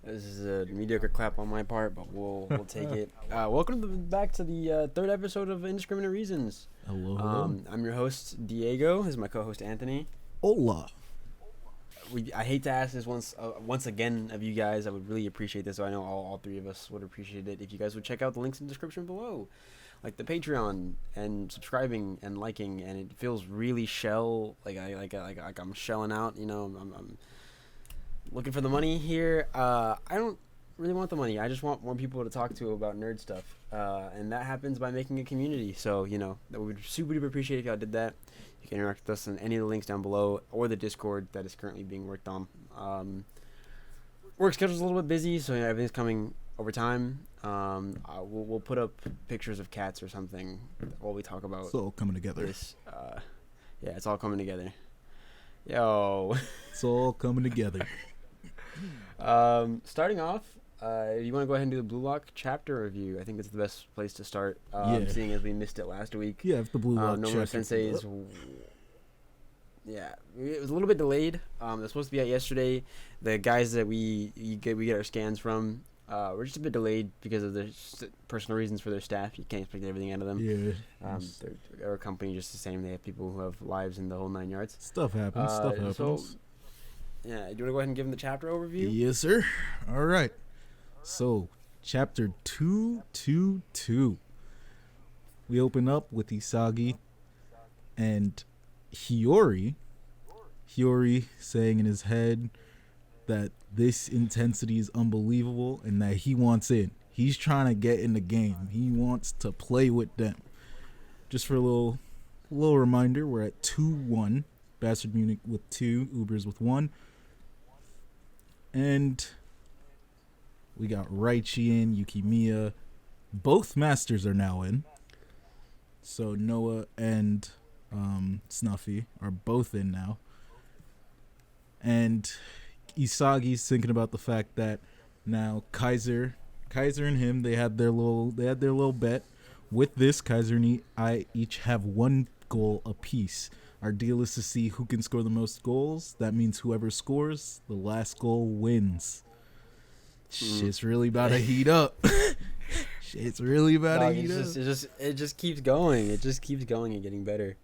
This is a mediocre clap on my part, but we'll take it. Welcome back to the third episode of Indiscriminate Reasons. Hello, hello. I'm your host Diego. This is my co-host Anthony. Hola. I hate to ask this once again of you guys. I would really appreciate this. So I know all three of us would appreciate it if you guys would check out the links in the description below, like the Patreon and subscribing and liking. And it feels really I'm shelling out. You know, I'm looking for the money here. I don't really want the money. I just want more people to talk to about nerd stuff. And that happens by making a community. So, you know, that we would super duper appreciate if y'all did that. You can interact with us in any of the links down below or the Discord that is currently being worked on. Work schedule's a little bit busy, so yeah, everything's coming over time. We'll put up pictures of cats or something while we talk about It's all coming together. this. Yeah, it's all coming together. Yo. It's all coming together. Starting off, you want to go ahead and do the Blue Lock chapter review? I think that's the best place to start. Yeah. Seeing as we missed it last week. Yeah, if the blue lock No More chapter Sensei's. pulled up. Yeah, it was a little bit delayed. It was supposed to be out yesterday. The guys that we get our scans from were just a bit delayed because of their personal reasons for their staff. You can't expect everything out of them. Yeah. Their company just the same. They have people who have lives in the whole 9 yards. Stuff happens. Stuff happens. So, yeah, do you want to go ahead and give them the chapter overview? Yes, sir. All right. So, chapter 222. We open up with Isagi and Hiyori saying in his head that this intensity is unbelievable and that he wants in. He's trying to get in the game. He wants to play with them. Just for a little reminder, we're at 2-1. Bastard Munich with 2, Ubers with 1. And we got Raichi in, Yukimiya. Both masters are now in. So Noah and Snuffy are both in now. And Isagi's thinking about the fact that now Kaiser and him, they had their little bet. With this, Kaiser and I each have 1 goal apiece. Our deal is to see who can score the most goals. That means whoever scores the last goal wins. Shit's really about to heat up. Shit's really about to heat up. It just keeps going. It just keeps going and getting better.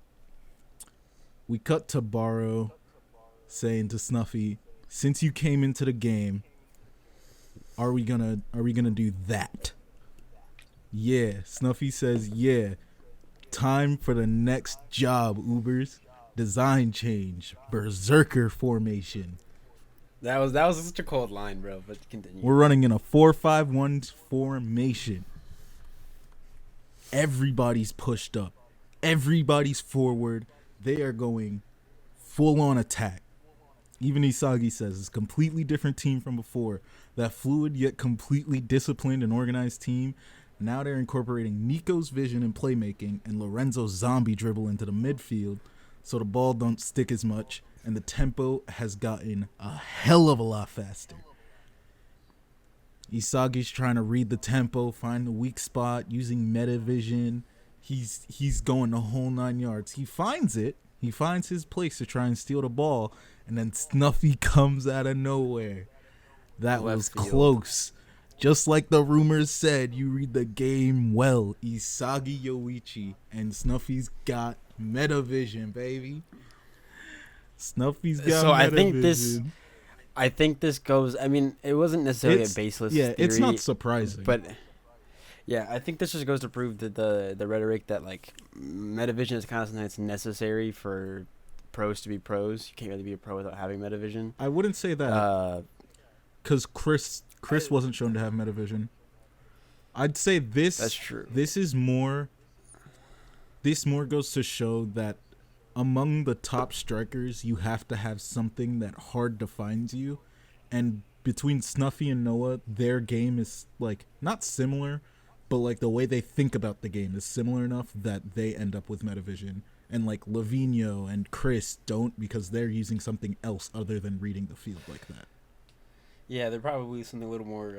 We cut to Baro saying to Snuffy, "Since you came into the game, are we gonna do that?" Yeah, Snuffy says, "Yeah. Time for the next job, Ubers. Design change, berserker formation. That was such a cold line, bro. But continue. We're running in a 4-5-1 formation. Everybody's pushed up. Everybody's forward. They are going full on attack. Even Isagi says it's a completely different team from before. That fluid yet completely disciplined and organized team. Now they're incorporating Nico's vision and playmaking and Lorenzo's zombie dribble into the midfield so the ball don't stick as much and the tempo has gotten a hell of a lot faster. Isagi's trying to read the tempo, find the weak spot using meta vision. He's going the whole 9 yards. He finds it. He finds his place to try and steal the ball, and then Snuffy comes out of nowhere. That was close. Just like the rumors said, you read the game well. Isagi Yoichi, and Snuffy's got meta vision, baby. Snuffy's got so meta vision. I think this goes. I mean, it wasn't necessarily a baseless. Yeah, theory, it's not surprising. But yeah, I think this just goes to prove that the rhetoric that like metavision is kind of something that's necessary for pros to be pros. You can't really be a pro without having metavision. I wouldn't say that because Chris wasn't shown to have metavision. I'd say this. That's true. This more goes to show that among the top strikers, you have to have something that hard defines you. And between Snuffy and Noah, their game is like not similar, but like the way they think about the game is similar enough that they end up with metavision. And like Lavinho and Chris don't because they're using something else other than reading the field like that. Yeah, they're probably something a little more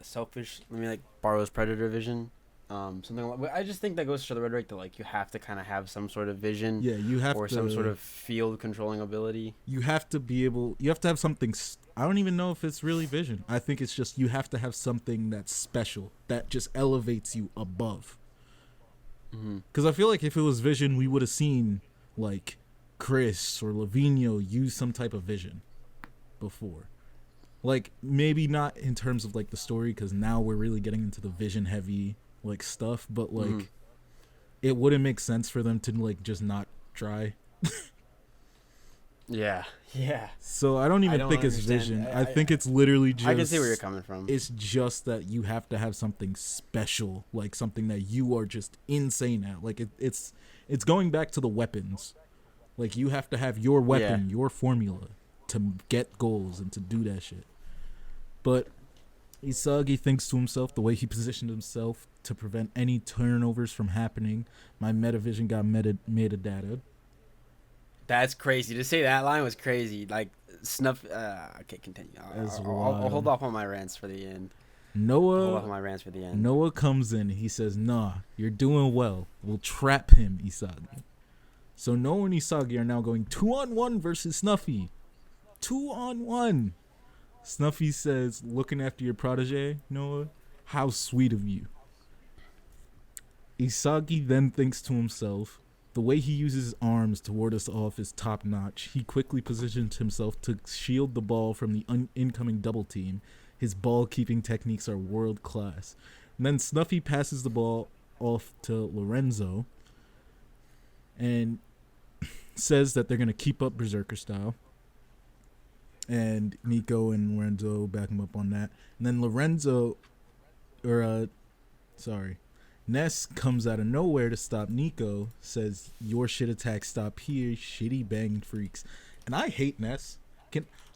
selfish. I mean, like Barrow's predator vision. Something like, I just think that goes to the rhetoric that like you have to kind of have some sort of vision, Yeah, you have or to, some sort of field controlling ability. you have to be able, you have to have something. I don't even know if it's really vision. I think it's just you have to have something that's special that just elevates you above. Because I feel like if it was vision, we would have seen like Chris or Lavinio use some type of vision before. Like maybe not in terms of like the story, because now we're really getting into the vision heavy like stuff, but like it wouldn't make sense for them to like just not try. Yeah. So I don't even think it's vision. I think it's literally just, I can see where you're coming from. It's just that you have to have something special, like something that you are just insane at. Like it's going back to the weapons. Like you have to have your weapon, your formula to get goals and to do that shit. But Isagi thinks to himself, the way he positioned himself to prevent any turnovers from happening, my metavision got metadata. That's crazy. To say that line was crazy. Like, Snuff... okay, continue. I'll hold off on my rants for the end. Noah comes in. He says, nah, you're doing well. We'll trap him, Isagi. So Noah and Isagi are now going 2-on-1 versus Snuffy. 2-on-1. Snuffy says, looking after your protege, Noah, how sweet of you. Isagi then thinks to himself, the way he uses his arms to ward us off is top notch. He quickly positions himself to shield the ball from the incoming double team. His ball keeping techniques are world class. And then Snuffy passes the ball off to Lorenzo and says that they're going to keep up Berserker style. And Nico and Lorenzo back him up on that. And then Ness comes out of nowhere to stop Nico, says, your shit attack stop here, shitty banging freaks. And I hate Ness.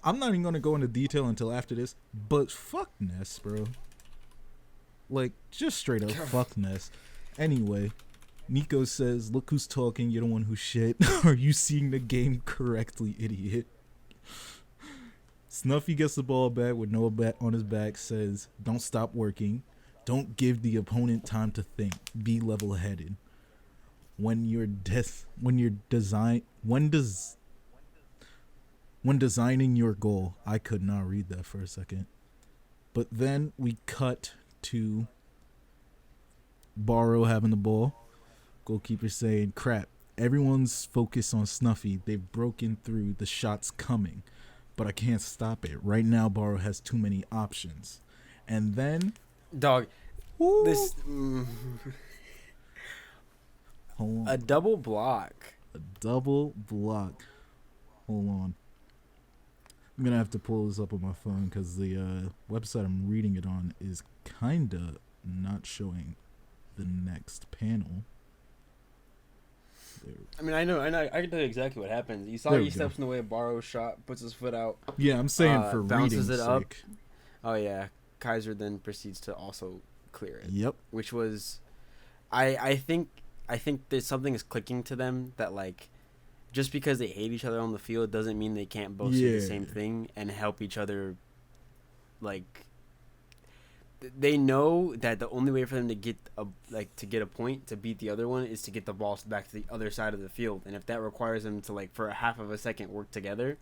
I'm not even going to go into detail until after this, but fuck Ness, bro. Like, just straight up fuck Ness. Anyway, Nico says, look who's talking, you're the one who's shit. Are you seeing the game correctly, idiot? Snuffy gets the ball back with Noah on his back, says, don't stop working. Don't give the opponent time to think. Be level-headed. When designing your goal, I could not read that for a second. But then we cut to Barrow having the ball. Goalkeeper saying, crap, everyone's focused on Snuffy. They've broken through, the shot's coming. But I can't stop it. Right now, Barrow has too many options. And then... Dog, Ooh. this... Hold on. A double block. Hold on. I'm going to have to pull this up on my phone because the website I'm reading it on is kind of not showing the next panel. I mean, I know. I can tell you exactly what happens. You saw he steps in the way of Barrow's shot, puts his foot out. Yeah, I'm saying for bounces reading's it up. sake. Oh yeah, Kaiser then proceeds to also clear it. Yep. Which was, I think there's something is clicking to them that like, just because they hate each other on the field doesn't mean they can't both see the same thing and help each other. Like, they know that the only way for them to get a point to beat the other one is to get the ball back to the other side of the field, and if that requires them to like for a half of a second work together,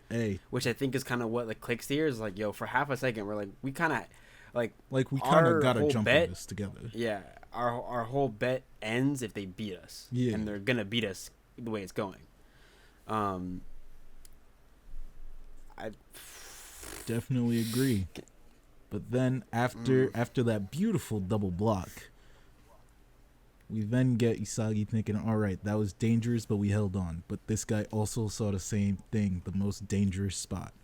which I think is kind of what like clicks here is like, yo, for half a second we're like we kind of gotta jump on this together. Yeah, our whole bet ends if they beat us. Yeah, and they're gonna beat us the way it's going. I definitely agree. But then after that beautiful double block, we then get Isagi thinking, all right, that was dangerous, but we held on. But this guy also saw the same thing, the most dangerous spot.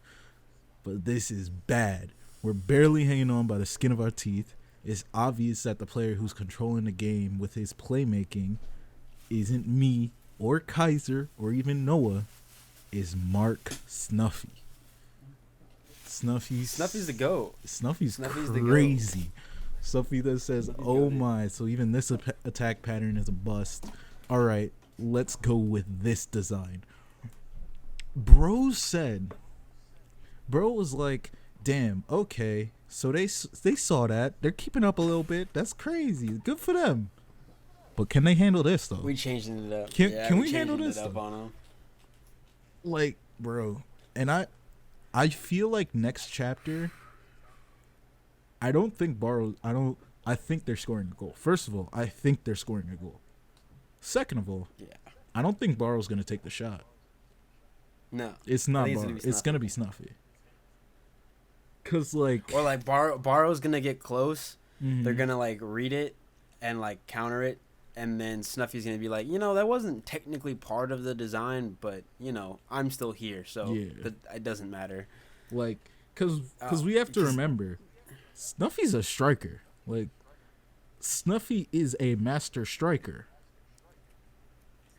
But this is bad. We're barely hanging on by the skin of our teeth. It's obvious that the player who's controlling the game with his playmaking isn't me or Kaiser or even Noah, is Mark Snuffy. Snuffy's the GOAT. Snuffy's crazy. Snuffy that says, oh my, so even this attack pattern is a bust. All right, let's go with this design. Bro was like, damn, okay, so they saw that. They're keeping up a little bit. That's crazy. Good for them. But can they handle this though? We changed it up. Can we handle this up though? on 'em. Like, bro, and I feel like next chapter. I don't think Barrow. I think they're scoring a goal. First of all, I think they're scoring a goal. Second of all, Yeah. I don't think Barrow's gonna take the shot. No. It's not Barrow. It's gonna be Snuffy. Cause like, or like Barrow's gonna get close. mhm. They're gonna like read it and like counter it, and then Snuffy's gonna be like, that wasn't technically part of the design, but I'm still here, so Yeah. it doesn't matter. Like, cause we have to 'cause- remember, Snuffy's a striker. Like, Snuffy is a master striker.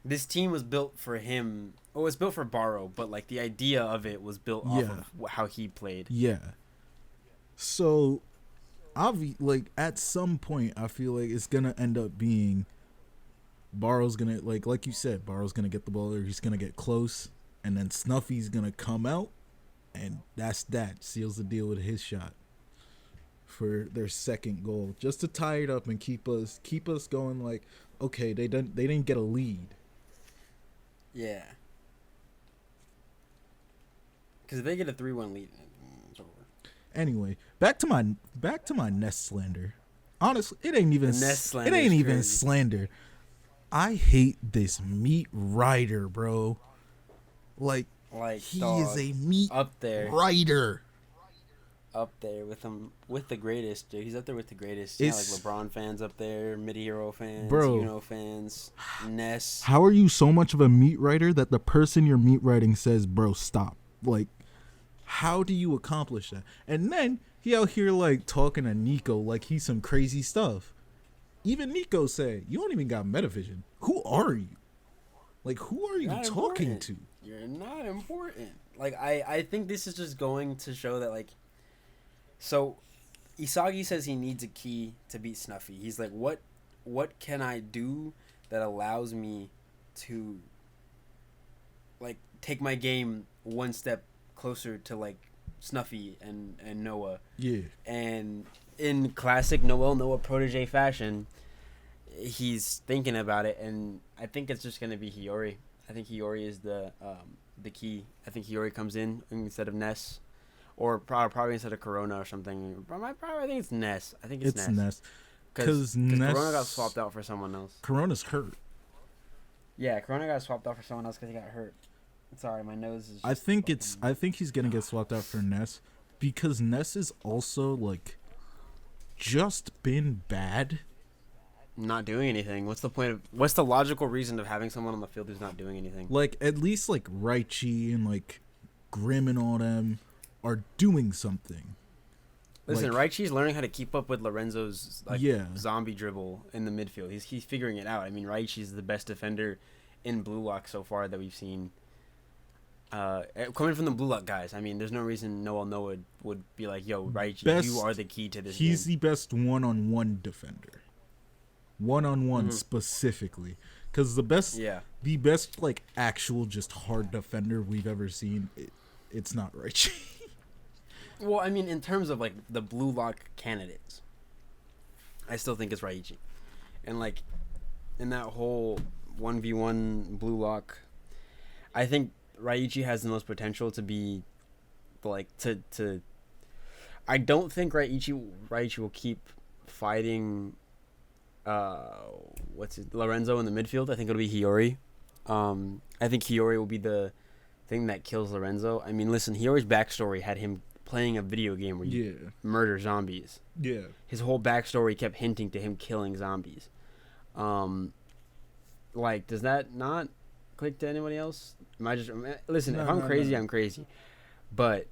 This team was built for him. Oh, it's built for Barrow, but like the idea of it was built off of how he played. Yeah. So, like at some point, I feel like it's gonna end up being Barrow's gonna like you said, Barrow's gonna get the ball, or he's gonna get close, and then Snuffy's gonna come out, and that seals the deal with his shot for their second goal, just to tie it up and keep us going. Like, okay, they didn't get a lead. Yeah. Because if they get a 3-1 lead, it's over. Anyway, back to my Nest slander. Honestly, it ain't even Crazy. slander. I hate this meat rider, bro. Like he is a meat up there with the greatest, dude. He's up there with the greatest. Like LeBron fans up there, mid-hero fans, bro. Fans, Ness. How are you so much of a meat rider that the person you're meat riding says, bro, stop? Like, how do you accomplish that? And then he out here like talking to Nico like he's some crazy stuff. Even Nico said, you don't even got metavision. Who are you? Like, who are you talking to? You're not important. Like, I think this is just going to show that, like, so Isagi says he needs a key to beat Snuffy. He's like, what can I do that allows me to, like, take my game one step closer to, like, Snuffy and Noah? Yeah. And in classic Noah protege fashion, he's thinking about it, and I think it's just going to be Hiyori. I think Hiyori is the key. I think Hiyori comes in instead of Ness, or probably instead of Corona or something. I think it's Ness. I think it's Ness. Because Corona got swapped out for someone else. Corona's hurt. Yeah, Corona got swapped out for someone else because he got hurt. Sorry, my nose is. I think he's gonna get swapped out for Ness, because Ness is also like just been bad. Not doing anything. What's the logical reason of having someone on the field who's not doing anything? Like, at least like Raichi and like Grim and all them are doing something. Listen, Raichi's learning how to keep up with Lorenzo's zombie dribble in the midfield. He's figuring it out. I mean, Raichi's the best defender in Blue Lock so far that we've seen. Coming from the Blue Lock guys, I mean, there's no reason Noah would be like, yo, Raichi, you are the key to this game. He's the best one-on-one defender. One-on-one specifically. Because the best like actual just hard defender we've ever seen, it's not Raichi. Well, I mean, in terms of like the Blue Lock candidates, I still think it's Raichi. And like in that whole 1v1 Blue Lock, I think Raichi has the most potential to be like to I don't think Raichi will keep fighting Lorenzo in the midfield. I think it'll be Hiyori. I think Hiyori will be the thing that kills Lorenzo. I mean, listen, Hiyori's backstory had him playing a video game where you murder zombies. Yeah. His whole backstory kept hinting to him killing zombies. Like, does that not click to anybody else? Am I just listen? If I'm crazy, I'm crazy. But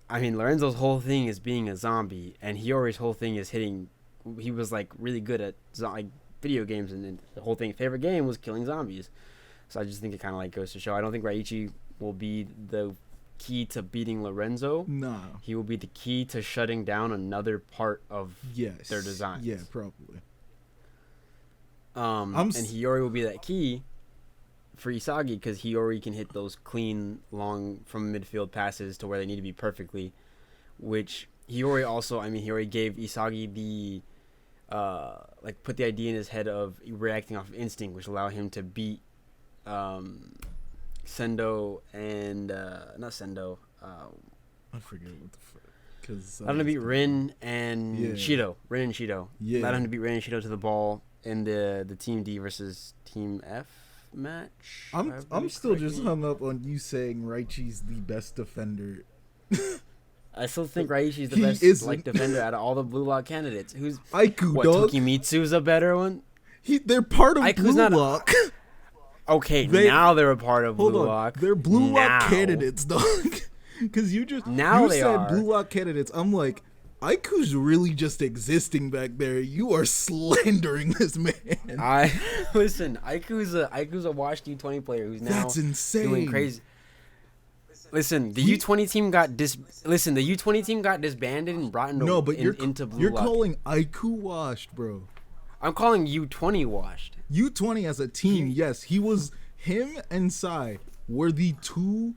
I mean, Lorenzo's whole thing is being a zombie, and Hiyori's whole thing is hitting. He was like really good at like video games, and the whole favorite game was killing zombies. So I just think it kind of like goes to show. I don't think Raichi will be the key to beating Lorenzo. No, he will be the key to shutting down another part of their design. Yeah, probably. And Hiyori will be that key for Isagi, because Hiyori can hit those clean, long from midfield passes to where they need to be perfectly. Which Hiyori also, I mean, Hiyori gave Isagi the like put the idea in his head of reacting off of instinct, which allow him to beat Sendo and not Sendo. I forget what the fuck. Because Allowed him to beat Rin and Yeah. Shido. Rin and Shido. Yeah. Allowed him to beat Rin and Shido to the ball in the Team D versus Team F match. I'm still just hung up on you saying Raichi's the best defender. I still think Raishi's the He best isn't. like defender out of all the Blue Lock candidates. Who's Aiku, what? dog. Tokimitsu's a better one. They're part of Aiku's Blue not a- Lock. Okay, They- now they're a part of Hold Blue on. Lock. They're Blue Lock Now. candidates, dog. Because you just Now you they said are. Blue Lock candidates. I'm like, Aiku's really just existing back there. You are slandering this man. I listen. Aiku's a washed U20 player who's now That's insane. doing crazy. Listen, the U20 team got the U20 team got disbanded and brought into No, but into Blue you're Lock. calling Aiku washed, bro. I'm calling U20 washed. U20 as a team, yes, him and Sai were the two.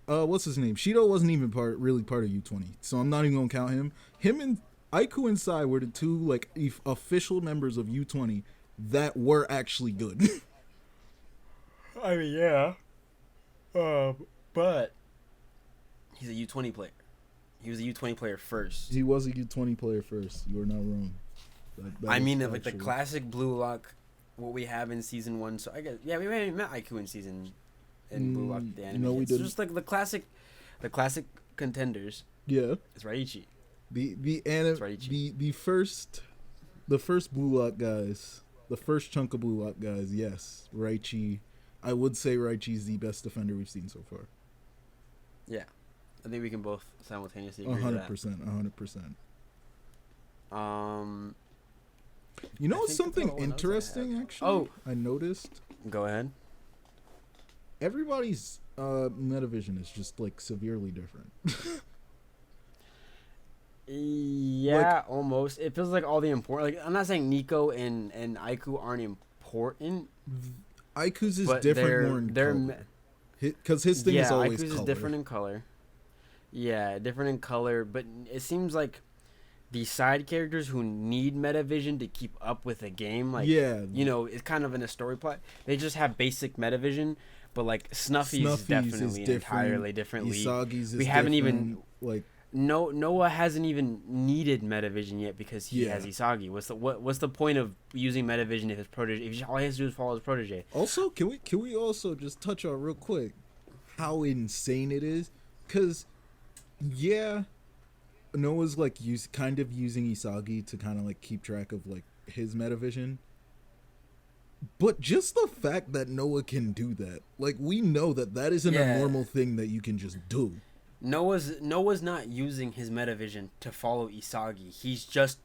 What's his name? Shido wasn't even really part of U20, so I'm not even gonna count him. Him and Aiku and Sai were the two like official members of U20 that were actually good. I mean, yeah. But he's a U20 player. He was a U20 player first. He was a U20 player first. You are not wrong. That I is mean, like the factual. classic Blue Lock, what we have in season 1. So I guess we met Aiku in Blue Lock the anime. No, we It's didn't. just like the classic contenders. Yeah. It's Raichi. The first Blue Lock guys, the first chunk of Blue Lock guys, yes, Raichi. I would say Raichi's the best defender we've seen so far. Yeah, I think we can both simultaneously agree to that. 100%. You I know think something that's all the notes I interesting? have. Actually, Oh. I noticed Go ahead. everybody's metavision is just like severely different. Yeah, almost. It feels like all the important. Like I'm not saying Nico and Aiku aren't important, Aiku's is but different more in they're color. Because his thing is always Aiku's color. is different in color. Yeah, different in color, but it seems like the side characters who need metavision to keep up with the game, like Yeah. you know, it's kind of in a story plot. They just have basic metavision, but like Snuffy's is definitely an entirely different league. Isagi's is We haven't even- different, like Noah hasn't even needed metavision yet because he Yeah. has Isagi. What's the point of using metavision if his protege? If all he has to do is follow his protege. Also, can we also just touch on real quick how insane it is? Cause yeah, Noah's like kind of using Isagi to kind of like keep track of like his metavision. But just the fact that Noah can do that, like we know that isn't Yeah. a normal thing that you can just do. Noah's not using his metavision to follow Isagi. He's just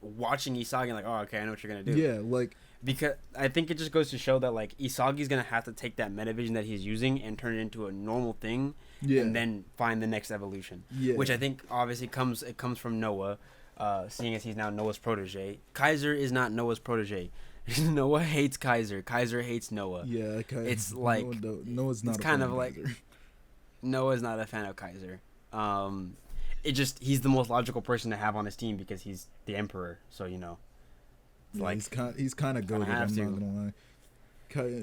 watching Isagi and like, oh, okay, I know what you're gonna do. Yeah, like Because I think it just goes to show that like Isagi's gonna have to take that metavision that he's using and turn it into a normal thing, yeah, and then find the next evolution. yeah, Which I think obviously comes from Noah, seeing as he's now Noah's protege. Kaiser is not Noah's protege. Noah hates Kaiser. Kaiser hates Noah. yeah. It's like Noah's not it's a kind fan of like either. Noah's not a fan of Kaiser. He's the most logical person to have on his team because he's the emperor. So you know, Yeah, like he's kind of goated. have I'm to. not gonna lie.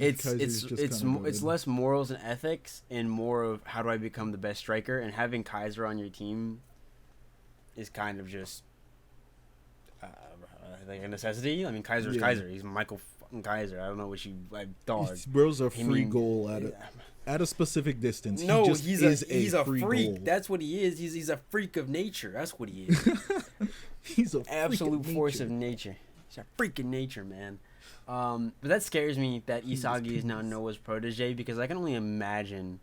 it's less morals and ethics and more of how do I become the best striker, and having Kaiser on your team is kind of just like a necessity. I mean, Kaiser's Yeah. Kaiser. He's Michael fucking Kaiser. I don't know what you dog. Bro's a I free mean, goal at a specific distance. No, he just he's is a free freak. goal. That's what he is. He's a freak of nature. That's what he is. He's a Absolute force nature. of nature. He's a freak of nature, man. But that scares me that Isagi is now Noah's protege, because I can only imagine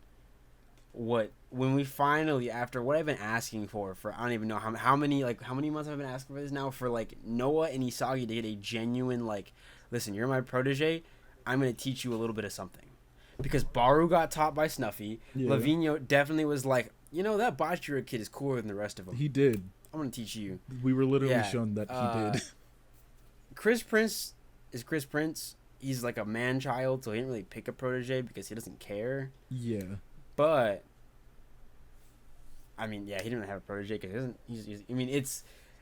when we finally, after what I've been asking for I don't even know how many months I've been asking for this now, for like Noah and Isagi to get a genuine like, listen, you're my protege, I'm gonna teach you a little bit of something. Because Baru got taught by Snuffy. Yeah. Lavino definitely was like, you know, that Bachira kid is cooler than the rest of them. He did. I'm gonna teach you. We were literally Yeah, shown that he did. Chris Prince is Chris Prince. He's like a man child, so he didn't really pick a protege because he doesn't care. Yeah. But I mean, yeah, he didn't have a protege because he doesn't. I mean,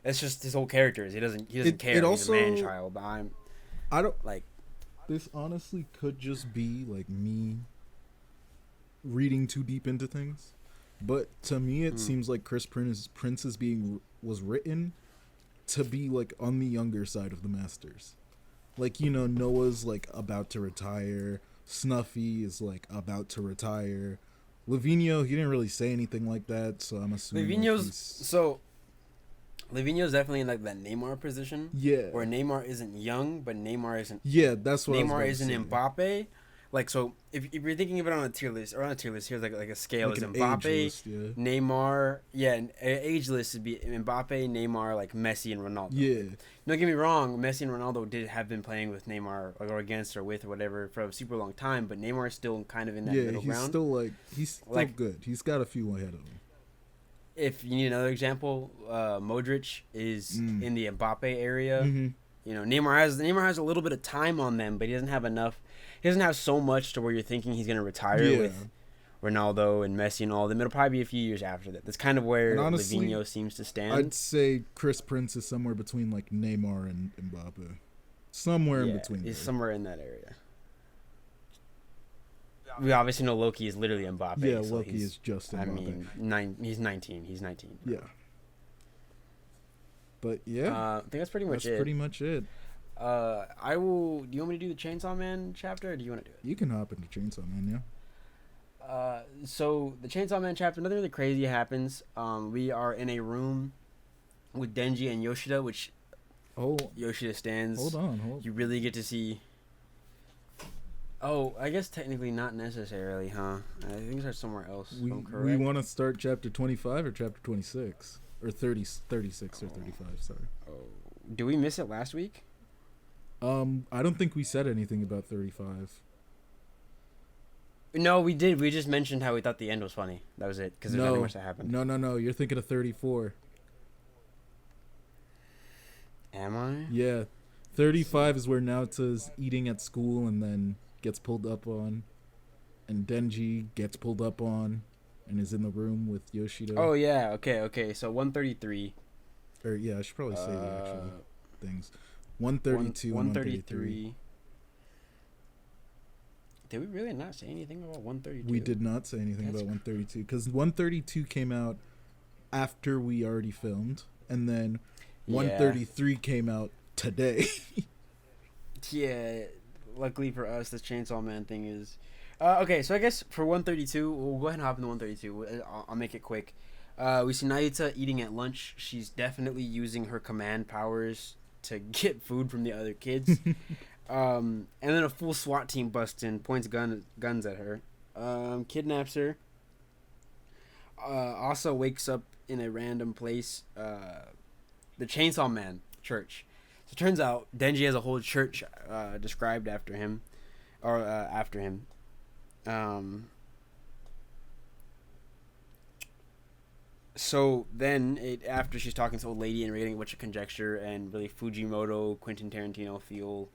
It's just his whole character is he doesn't care. It He's a also, man child. I don't. Like, This honestly could just be like me reading too deep into things, but to me it seems like Prince is was written to be like on the younger side of the Masters. Like, you know, Noah's like about to retire, Snuffy is like about to retire. Lavinio, he didn't really say anything like that, so I'm assuming Lavinio's definitely in like that Neymar position. Yeah. Where Neymar isn't young, but Neymar isn't. Yeah, that's what Neymar I was isn't say. Mbappe. Like, so if you're thinking of it on a tier list, here's like a scale: Like is an Mbappe, age list, yeah. Neymar, an age list would be Mbappe, Neymar, like Messi and Ronaldo. Yeah. Don't get me wrong, Messi and Ronaldo have been playing with Neymar or against or with or whatever for a super long time, but Neymar is still kind of in that middle ground. He's still good. He's got a few ahead of him. If you need another example, Modric is in the Mbappe area. Mm-hmm. You know, Neymar has a little bit of time on them, but he doesn't have enough. He doesn't have so much to where you're thinking he's going to retire with Ronaldo and Messi and all of them. It'll probably be a few years after that. That's kind of where honestly, Lavinho seems to stand. I'd say Chris Prince is somewhere between like Neymar and Mbappe. Somewhere in between. He's somewhere in that area. We obviously know Loki is literally Mbappe. Yeah, so Loki is just Mbappe. I mean, he's 19. He's 19. Yeah. But yeah, I think that's pretty much it. That's pretty much it. I will. Do you want me to do the Chainsaw Man chapter, or do you want to do it? You can hop into Chainsaw Man, yeah. So the Chainsaw Man chapter, nothing really crazy happens. We are in a room with Denji and Yoshida, which Yoshida stands. Hold on. You really get to see. Oh, I guess technically not necessarily, huh? I think it's somewhere else. We want to start chapter 25 or chapter 26 or 36 or 35. Sorry. Oh, do we miss it last week? I don't think we said anything about 35. No, we did. We just mentioned how we thought the end was funny. That was it, because there's nothing much that happened. No. You're thinking of 34. Am I? Yeah. 35 is where Naoto's eating at school and then gets pulled up on. And Denji gets pulled up on and is in the room with Yoshida. Oh, yeah. Okay. So 133. Or, yeah, I should probably say the actual things. 132 133. Did we really not say anything about 132? We did not say anything about 132 because 132 came out after we already filmed, and then 133 came out today. Yeah, luckily for us, this Chainsaw Man thing is... okay, so I guess for 132, we'll go ahead and hop into 132. I'll make it quick. We see Nayuta eating at lunch. She's definitely using her command powers to get food from the other kids. And then a full SWAT team busts in, points guns at her, kidnaps her. Asa wakes up in a random place, the Chainsaw Man church. So it turns out Denji has a whole church described after him, or after him. So then, after she's talking to the old lady and reading a bunch of conjecture and really Fujimoto, Quentin Tarantino feel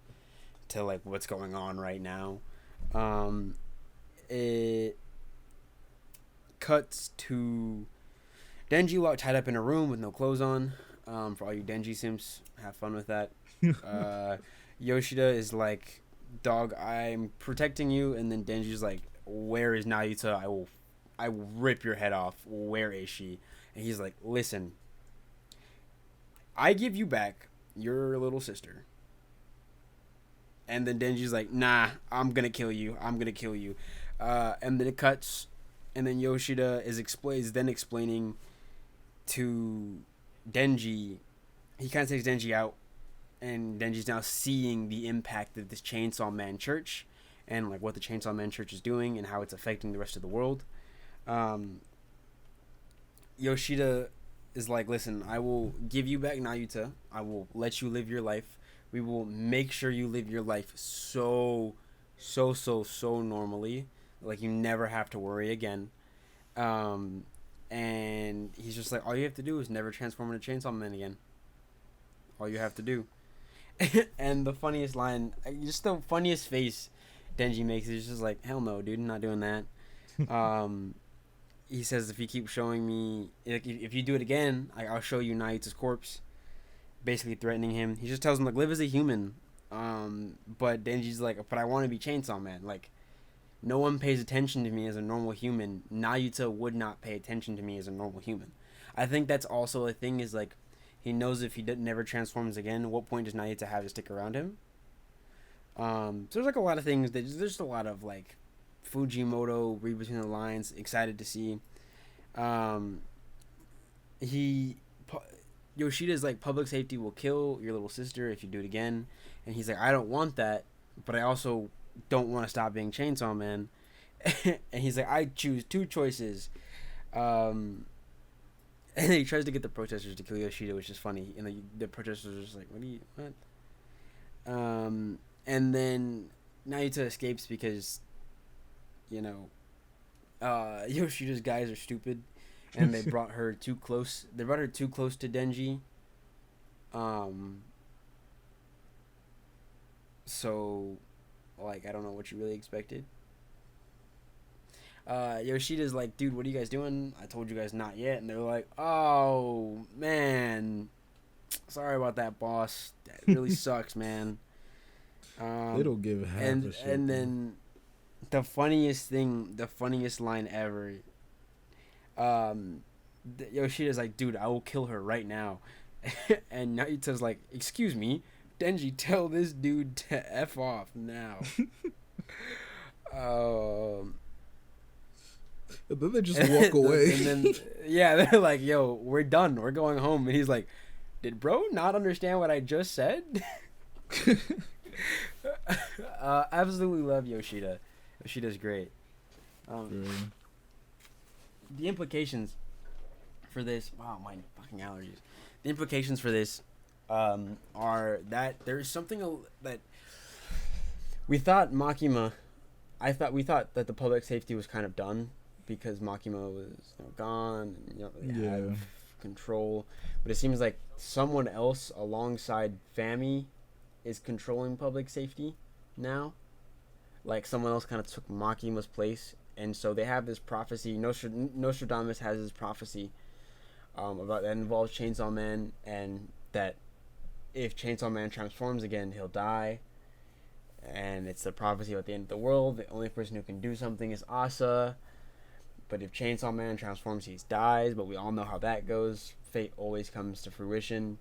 to like what's going on right now, it cuts to Denji tied up in a room with no clothes on. For all you Denji simps, have fun with that. Yoshida is like, "Dog, I'm protecting you," and then Denji's like, "Where is Nayuta? I will rip your head off. Where is she?" And he's like, "Listen, I give you back your little sister." And then Denji's like, "Nah, I'm gonna kill you. I'm gonna kill you." And then it cuts, and then Yoshida is then explaining to Denji. He kind of takes Denji out, and Denji's now seeing the impact of this Chainsaw Man Church, and like what the Chainsaw Man Church is doing, and how it's affecting the rest of the world. Yoshida is like, "Listen, I will give you back Nayuta. I will let you live your life. We will make sure you live your life so normally, like you never have to worry again." And he's just like, all you have to do is never transform into Chainsaw Man again. All you have to do. And the funniest line, just the funniest face Denji makes is just like, "Hell no, dude, I'm not doing that." He says, "If you keep showing me, if you do it again, I'll show you Nayuta's corpse." basically threatening him. He just tells him like, live as a human. But Denji's like, but I want to be Chainsaw Man. Like, no one pays attention to me as a normal human. Nayuta would not pay attention to me as a normal human. I think that's also a thing, is like, he knows if he never transforms again, what point does Nayuta have to stick around him? So there's like a lot of things that there's just a lot of like Fujimoto read between the lines. Excited to see. Yoshida's like, public safety will kill your little sister if you do it again, and he's like, I don't want that, but I also don't want to stop being Chainsaw Man. And he's like, I choose two choices. And he tries to get the protesters to kill Yoshida, which is funny. And the protesters are just like, what? And then Nayuta escapes because, Yoshida's guys are stupid, and they brought her too close. They brought her too close to Denji. So, like, I don't know what you really expected. Yoshida's like, dude, what are you guys doing? I told you guys not yet. And they're like, oh, man. Sorry about that, boss. That really sucks, man. They don't give half a shit. And then the funniest line ever, Yoshida's like, dude, I will kill her right now. And Nayuta's like, excuse me, Denji, tell this dude to F off now. And then they just walk away. And then, they're like, yo, we're done. We're going home. And he's like, did bro not understand what I just said? Absolutely love Yoshida. Yoshida's great. The implications for this... Wow, my fucking allergies. The implications for this are that there's something that... We thought Makima... We thought that the public safety was kind of done because Makima was gone and they had control. But it seems like someone else alongside Fami is controlling public safety now. Like, someone else kind of took Makima's place. And so they have this prophecy. Nostradamus has this prophecy about that involves Chainsaw Man, and that if Chainsaw Man transforms again, he'll die. And it's the prophecy about the end of the world. The only person who can do something is Asa. But if Chainsaw Man transforms, he dies. But we all know how that goes. Fate always comes to fruition.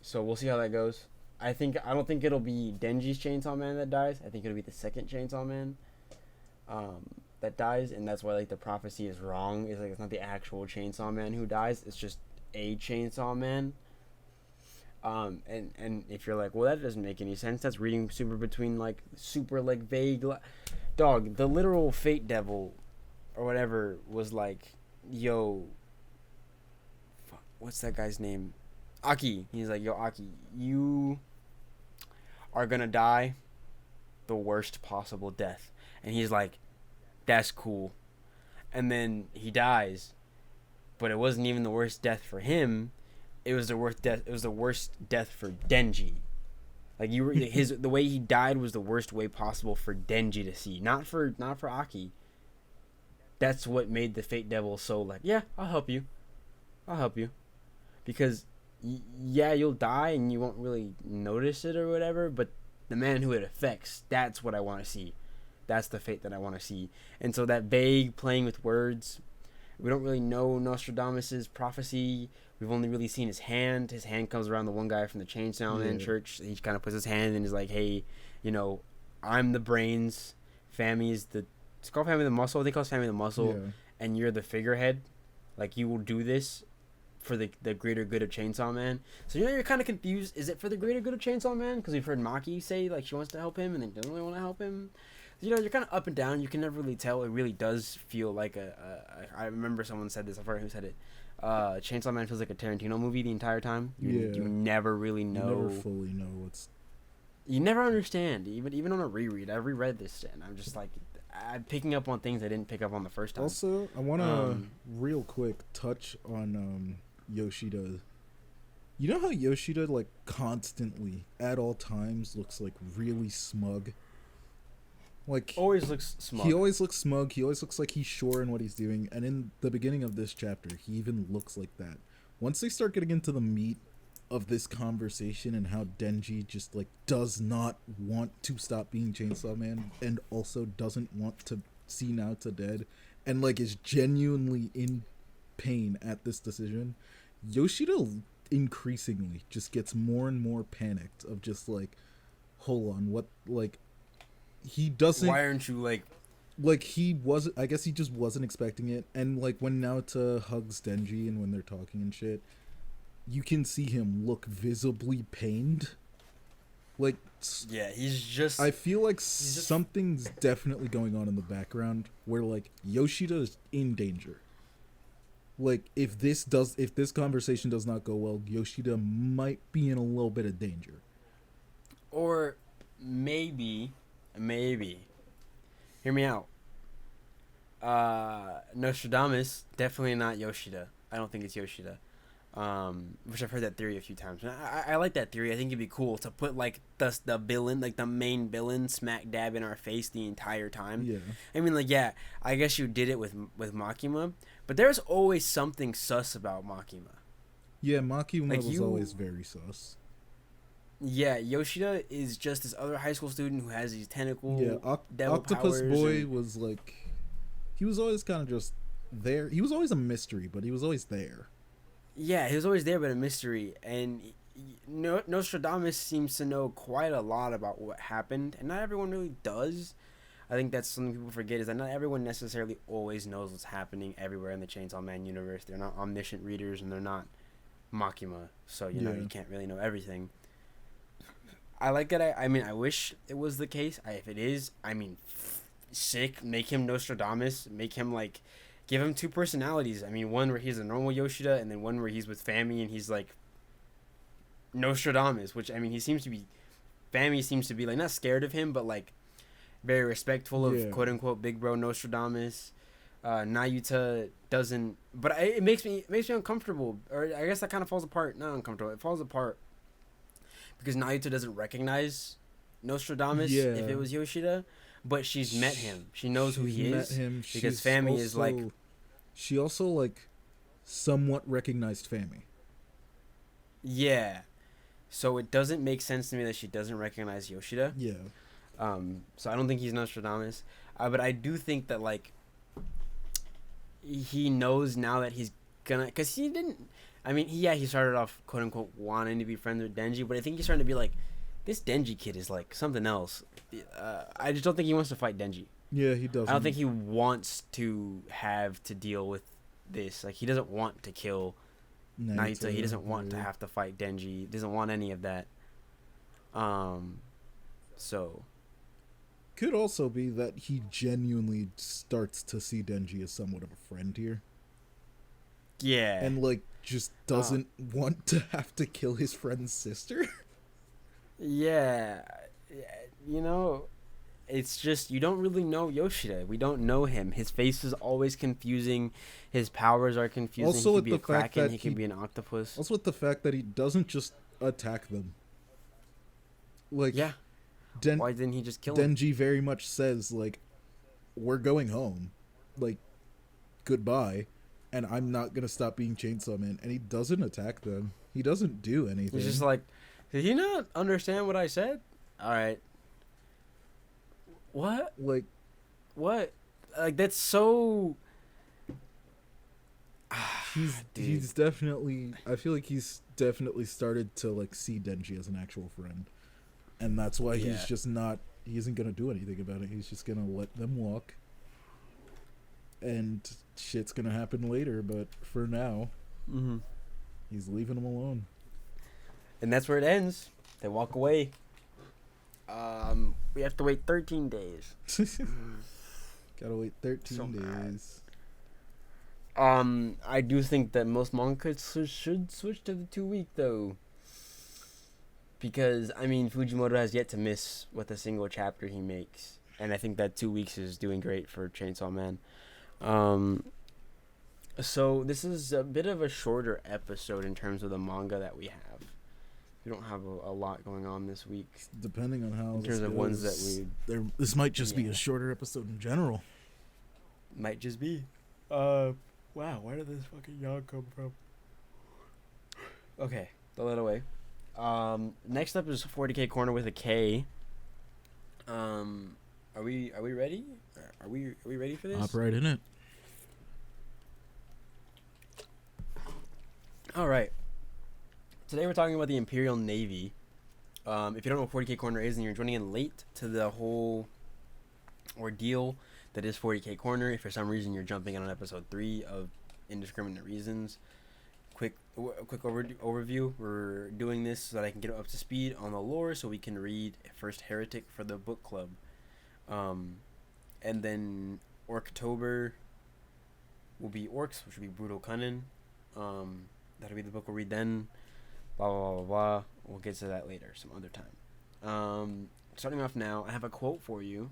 So we'll see how that goes. I don't think it'll be Denji's Chainsaw Man that dies. I think it'll be the second Chainsaw Man that dies, and that's why like the prophecy is wrong. It's like it's not the actual Chainsaw Man who dies. It's just a Chainsaw Man. And if you're like, well, that doesn't make any sense. That's reading super vague. Dog, the literal Fate Devil, or whatever, was like, yo, what's that guy's name? Aki. He's like, yo, Aki, you are gonna die the worst possible death. And he's like, that's cool. And then he dies, but it wasn't even the worst death for him. It was the worst death. It was the worst death for Denji. Like, the way he died was the worst way possible for Denji to see, not for Aki. That's what made the Fate Devil so like, yeah, I'll help you, because you'll die and you won't really notice it or whatever, but the man who it affects, that's what I want to see. That's the fate that I want to see. And so that vague playing with words, we don't really know Nostradamus's prophecy. We've only really seen his hand. His hand comes around the one guy from the Chainsaw Man church. He kind of puts his hand and is like, hey, I'm the brains. It's called Fami the muscle. I think it's called Fami the muscle. Yeah. And you're the figurehead. Like, you will do this for the greater good of Chainsaw Man. So you're kind of confused. Is it for the greater good of Chainsaw Man? Because we've heard Maki say like she wants to help him and then doesn't really want to help him. You're kind of up and down. You can never really tell. It really does feel like I remember someone said this. I forgot who said it. Chainsaw Man feels like a Tarantino movie the entire time. You never really know. You never fully know what's. You never understand. Even on a reread, I reread this and I'm just like, I'm picking up on things I didn't pick up on the first time. Also, I want to real quick touch on Yoshida. You know how Yoshida like constantly at all times looks like really smug? Like always looks smug. He always looks smug. He always looks like he's sure in what he's doing. And in the beginning of this chapter, he even looks like that once they start getting into the meat of this conversation and how Denji just like does not want to stop being Chainsaw Man and also doesn't want to see Naruto dead and like is genuinely in pain at this decision, Yoshida increasingly just gets more and more panicked of just like, hold on, what, like, he doesn't, why aren't you like he wasn't, I guess he just wasn't expecting it. And like when Naruto hugs Denji and when they're talking and shit, you can see him look visibly pained. Like, yeah, he's just, I feel like something's definitely going on in the background where like Yoshida is in danger. Like if this conversation does not go well, Yoshida might be in a little bit of danger. or maybe, hear me out. Nostradamus, definitely not Yoshida. I don't think it's Yoshida. Which I've heard that theory a few times. And I like that theory. I think it'd be cool to put like the villain, like the main villain, smack dab in our face the entire time. Yeah. I mean, like, yeah, I guess you did it with Makima, but there's always something sus about Makima. Yeah, Makima Like, was always very sus. Yeah, Yoshida is just this other high school student who has these tentacle devil Octopus powers Boy was like, he was always kind of just there. He was always a mystery, but he was always there. Yeah, he was always there, but a mystery. And Nostradamus seems to know quite a lot about what happened, and not everyone really does. I think that's something people forget, is that not everyone necessarily always knows what's happening everywhere in the Chainsaw Man universe. They're not omniscient readers, and they're not Makima, so you know you can't really know everything. I like that. I mean, I wish it was the case. If it is, I mean, sick. Make him Nostradamus. Make him like, give him two personalities. I mean, one where he's a normal Yoshida, and then one where he's with Fami and he's like Nostradamus. Which, I mean, Fami seems to be like not scared of him, but like very respectful of quote unquote big bro Nostradamus. Nayuta doesn't, but it makes me uncomfortable, or I guess that kind of falls apart. Not uncomfortable. It falls apart because Nayuta doesn't recognize Nostradamus if it was Yoshida, but she's met him. She knows who he is because Fami is like. She also like somewhat recognized Fami. Yeah, so it doesn't make sense to me that she doesn't recognize Yoshida. Yeah. So I don't think he's Nostradamus, but I do think that like he knows now that he's gonna, because he didn't. I mean, he started off quote unquote wanting to be friends with Denji, but I think he's starting to be like, this Denji kid is like something else. I just don't think he wants to fight Denji. Yeah, he doesn't. I don't think he wants to have to deal with this. Like, he doesn't want to kill Naito. He doesn't want to have to fight Denji. He doesn't want any of that. So could also be that he genuinely starts to see Denji as somewhat of a friend here. Yeah. And like just doesn't want to have to kill his friend's sister. Yeah. You know, it's just, you don't really know Yoshida. We don't know him. His face is always confusing. His powers are confusing. Also, he could be a kraken. He could be an octopus. Also, with the fact that he doesn't just attack them. Like, yeah. Why didn't he just kill him? Denji very much says, like, we're going home. Like, goodbye. And I'm not going to stop being Chainsaw Man. And he doesn't attack them. He doesn't do anything. He's just like, did he not understand what I said? All right. What? Like, what? Like, that's so. He's definitely. I feel like he's definitely started to like see Denji as an actual friend, and that's why he's just not. He isn't gonna do anything about it. He's just gonna let them walk, and shit's gonna happen later. But for now, he's leaving them alone. And that's where it ends. They walk away. We have to wait 13 days. Gotta wait 13 days. I do think that most manga should switch to the 2-week though, because I mean Fujimoto has yet to miss with a single chapter he makes, and I think that 2 weeks is doing great for Chainsaw Man. So this is a bit of a shorter episode in terms of the manga that we have. We don't have a lot going on this week. Depending on how in terms of ones that we. This might just be a shorter episode in general. Might just be. Wow, where did this fucking yawn come from? Okay, throw that away. Next up is 40K Corner with a K. Are we ready? Are we ready for this? Hop right in it. All right. Today we're talking about the Imperial Navy. If you don't know what 40K Corner is and you're joining in late to the whole ordeal that is 40K Corner, if for some reason you're jumping in on episode 3 of Indiscriminate Reasons, quick overview. We're doing this so that I can get up to speed on the lore so we can read First Heretic for the book club. And then Orktober will be Orcs, which will be Brutal Cunning. That'll be the book we'll read then. Blah, blah, blah, blah. We'll get to that later, some other time. Starting off now, I have a quote for you.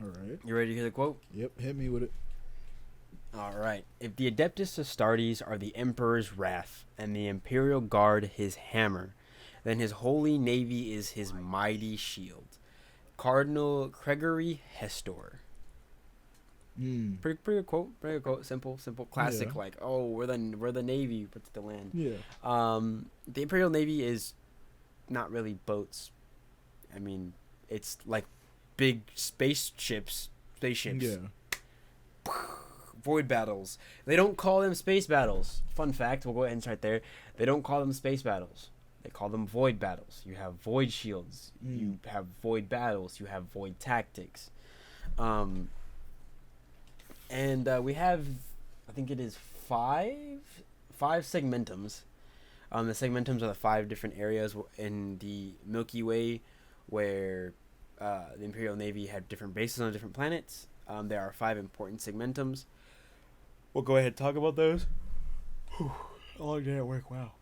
All right. You ready to hear the quote? Yep, hit me with it. All right. If the Adeptus Astartes are the Emperor's wrath, and the Imperial Guard his hammer, then his holy navy is his mighty shield. Cardinal Gregory Hestor. Pretty good quote. Pretty good quote. Simple, classic. Yeah. Like, oh, we're the navy, but the land. Yeah. The Imperial Navy is not really boats. I mean, it's like big spaceships. Yeah. Void battles. They don't call them space battles. Fun fact. We'll go ahead and start there. They don't call them space battles. They call them void battles. You have void shields. You have void battles. You have void tactics. And we have, I think it is five segmentums. The segmentums are the 5 different areas in the Milky Way where the Imperial Navy had different bases on different planets. There are 5 important segmentums. We'll go ahead and talk about those. A long day at work, wow.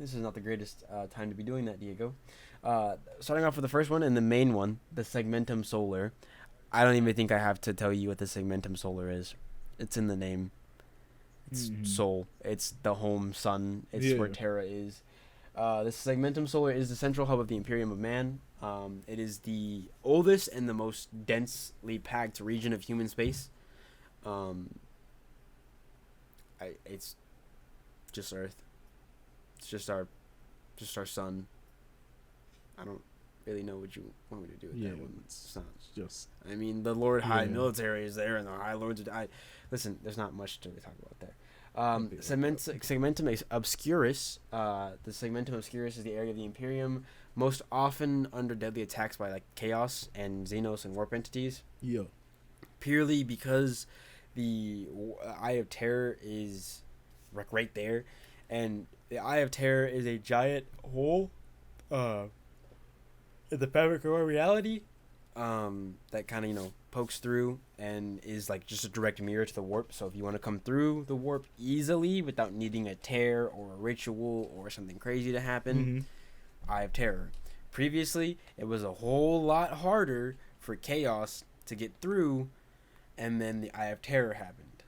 This is not the greatest time to be doing that, Diego. Starting off with the first one and the main one, the Segmentum Solar. I don't even think I have to tell you what the Segmentum Solar is. It's in the name. It's Sol. It's the home sun. It's where Terra is. The Segmentum Solar is the central hub of the Imperium of Man. It is the oldest and the most densely packed region of human space. It's just Earth. It's just our sun. I don't really know what you want me to do with that one. It's not just. I mean, the Lord High Military is there, and the High Lords. Listen, there's not much to really talk about there. Segmentum Obscurus. The Segmentum Obscurus is the area of the Imperium most often under deadly attacks by like Chaos and Xenos and Warp entities. Yeah. Purely because the Eye of Terror is like right there, and the Eye of Terror is a giant hole in the fabric of our reality that kind of pokes through and is like just a direct mirror to the warp. So if you want to come through the warp easily without needing a tear or a ritual or something crazy to happen, Eye of Terror. Previously, it was a whole lot harder for Chaos to get through, and then the Eye of Terror happened,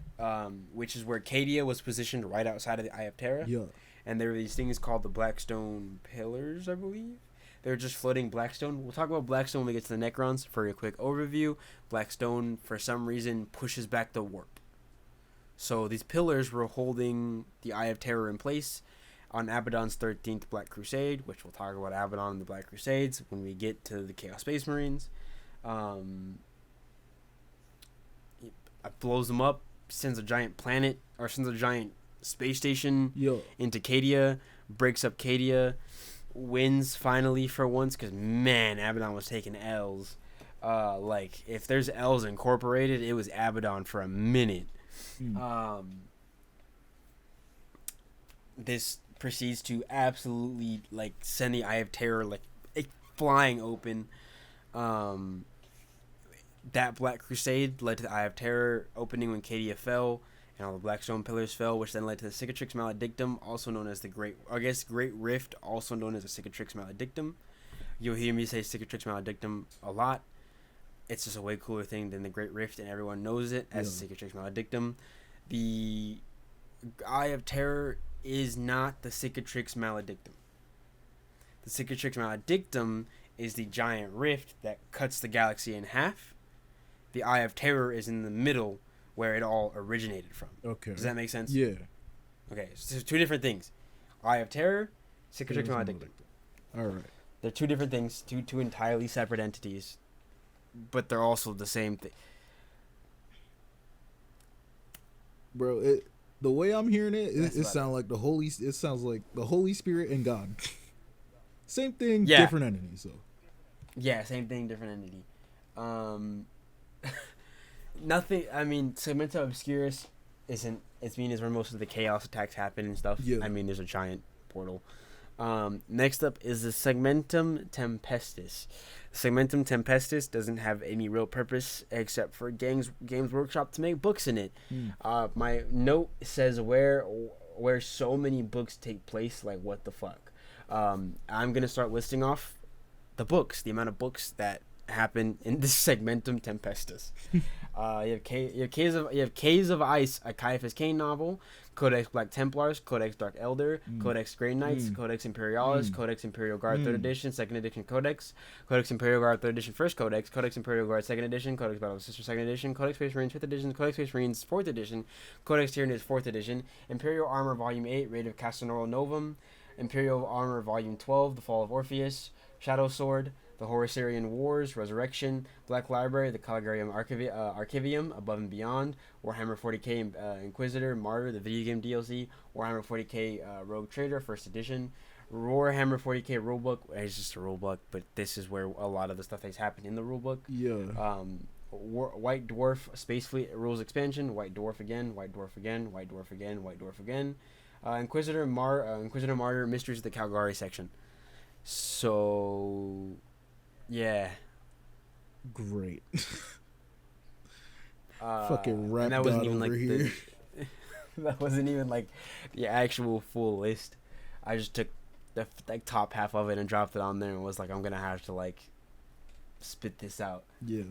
which is where Cadia was positioned right outside of the Eye of Terror. Yeah. And there were these things called the Blackstone Pillars, I believe. They're just floating Blackstone. We'll talk about Blackstone when we get to the Necrons. For a quick overview, Blackstone, for some reason, pushes back the warp. So these pillars were holding the Eye of Terror in place on Abaddon's 13th Black Crusade, which we'll talk about Abaddon and the Black Crusades when we get to the Chaos Space Marines. It blows them up, sends a giant planet, or sends a giant space station into Cadia, breaks up Cadia, wins finally for once, because man, Abaddon was taking L's. Like if there's L's incorporated, it was Abaddon for a minute. This proceeds to absolutely like send the Eye of Terror like flying open. That Black Crusade led to the Eye of Terror opening when Cadia fell, and all the Blackstone Pillars fell, which then led to the Cicatrix Maledictum, also known as the Great Rift, also known as the Cicatrix Maledictum. You'll hear me say Cicatrix Maledictum a lot. It's just a way cooler thing than the Great Rift, and everyone knows it as Cicatrix Maledictum. The Eye of Terror is not the Cicatrix Maledictum. The Cicatrix Maledictum is the giant rift that cuts the galaxy in half. The Eye of Terror is in the middle where it all originated from. Okay. Does that make sense? Yeah. Okay, so 2 different things. Eye of Terror, Cicatrix Chaos Maledictum. All right, They're two different things, two entirely separate entities, but they're also the same thing. bro. The way I'm hearing it, That's it about sounds like the Holy. It sounds like the Holy Spirit and God. Same thing, Yeah. different entities. So Yeah, same thing, different entity. Nothing. I mean, Segmenta Obscurus isn't. It's mean is where most of the chaos attacks happen and stuff. Yeah. I mean, there's a giant portal. Next up is the Segmentum Tempestus. Segmentum Tempestus doesn't have any real purpose except for Games Workshop to make books in it. My note says where so many books take place. Like, what the fuck? I'm gonna start listing off the books, the amount of books that happen in this Segmentum Tempestus. You have Caves of Ice, a Caiaphas Cain novel, Codex Black Templars, Codex Dark Elder, Codex Grey Knights, Codex Imperialis, Codex Imperial Guard 3rd edition, 2nd edition Codex, Codex Imperial Guard 3rd edition 1st Codex, Codex Imperial Guard 2nd edition, Codex Battle of Sister 2nd edition, Codex Space Marines 5th edition, Codex Space Marines 4th edition, Codex Tyranids 4th edition, Imperial Armor Volume 8, Raid of Castanoro Novum, Imperial Armor Volume 12, The Fall of Orpheus, Shadow Sword, The Horusarian Wars, Resurrection, Black Library, The Caligarium Archivium, Above and Beyond, Warhammer 40k Inquisitor, Martyr, the video game DLC, Warhammer 40k Rogue Trader, 1st edition, Warhammer 40k Rulebook. It's just a rulebook, but this is where a lot of the stuff that's happened in the rulebook. yeah. White Dwarf Space Fleet Rules Expansion, White Dwarf again, White Dwarf again, White Dwarf again, White Dwarf again, Inquisitor Martyr, Mysteries of the Calgary section. So, yeah. Great. Fucking rap that god wasn't even over like here. that wasn't even like the actual full list. I just took the like top half of it and dropped it on there and was like, I'm gonna have to like spit this out. Yeah.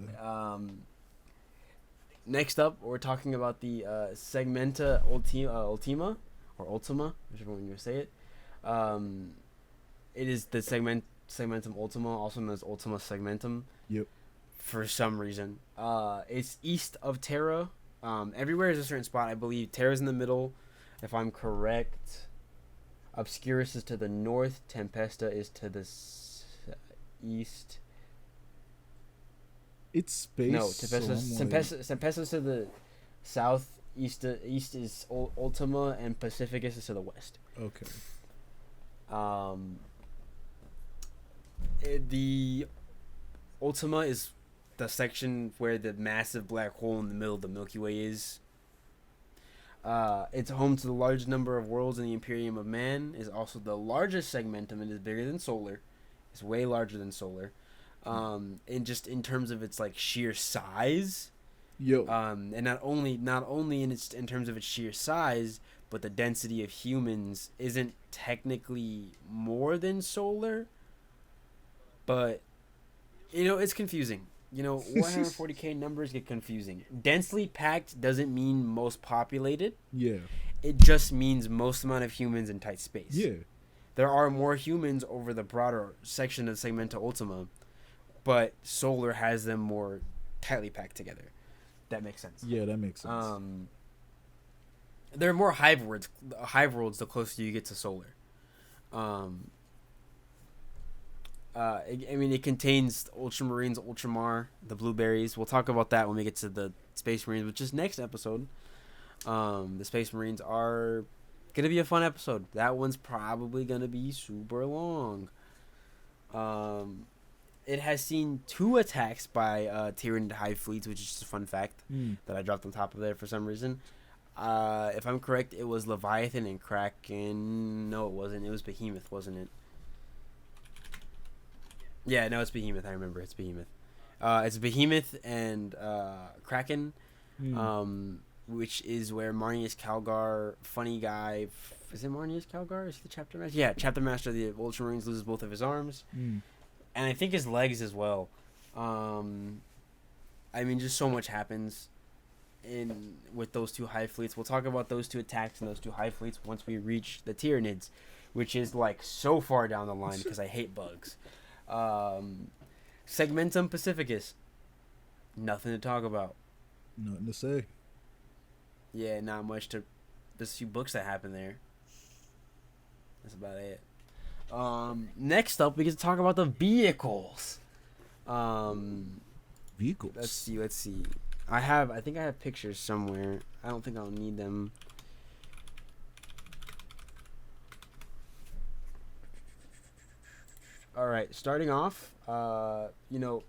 Next up, we're talking about the Segmenta Ultima, or Ultima, whichever one you say it. It is the Segmentum Ultima, also known as Ultima Segmentum. Yep. For some reason, it's east of Terra. Everywhere is a certain spot. I believe Terra's in the middle, if I'm correct. Obscurus is to the north. Tempesta is to the east. It's space. No, Tempesta is to the south. East is Ultima, and Pacificus is to the west. Okay. The Ultima is the section where the massive black hole in the middle of the Milky Way is. It's home to the largest number of worlds in the Imperium of Man. Is also the largest segmentum. It is bigger than Solar. It's way larger than Solar. And just in terms of its like sheer size. Yo. And not only in terms of its sheer size, but the density of humans isn't technically more than Solar. But it's confusing. Warhammer 40k numbers get confusing. Densely packed doesn't mean most populated. Yeah. It just means most amount of humans in tight space. Yeah. There are more humans over the broader section of Segmenta Ultima, but Solar has them more tightly packed together. That makes sense. Yeah, that makes sense. There are more hive worlds the closer you get to Solar. It contains Ultramarines, Ultramar, the Blueberries. We'll talk about that when we get to the Space Marines, which is next episode. The Space Marines are gonna be a fun episode. That one's probably gonna be super long. It has seen 2 attacks by Tyranid Hive fleets, which is just a fun fact that I dropped on top of there for some reason. If I'm correct, it was Leviathan and Kraken. No, it wasn't. It was Behemoth, wasn't it? Yeah, no, it's Behemoth. I remember it's Behemoth. It's Behemoth and Kraken, which is where Marnius Calgar, funny guy. Is it Marnius Calgar? Is he the chapter master? Yeah, chapter master of the Ultramarines loses both of his arms, and I think his legs as well. Just so much happens with those 2 hive fleets. We'll talk about those 2 attacks and those 2 hive fleets once we reach the Tyranids, which is like so far down the line because I hate bugs. Segmentum Pacificus. Nothing to talk about. Nothing to say. Yeah, not much to. There's a few books that happen there. That's about it. Next up, we get to talk about the vehicles. Vehicles. Let's see. I think I have pictures somewhere. I don't think I'll need them. All right, starting off,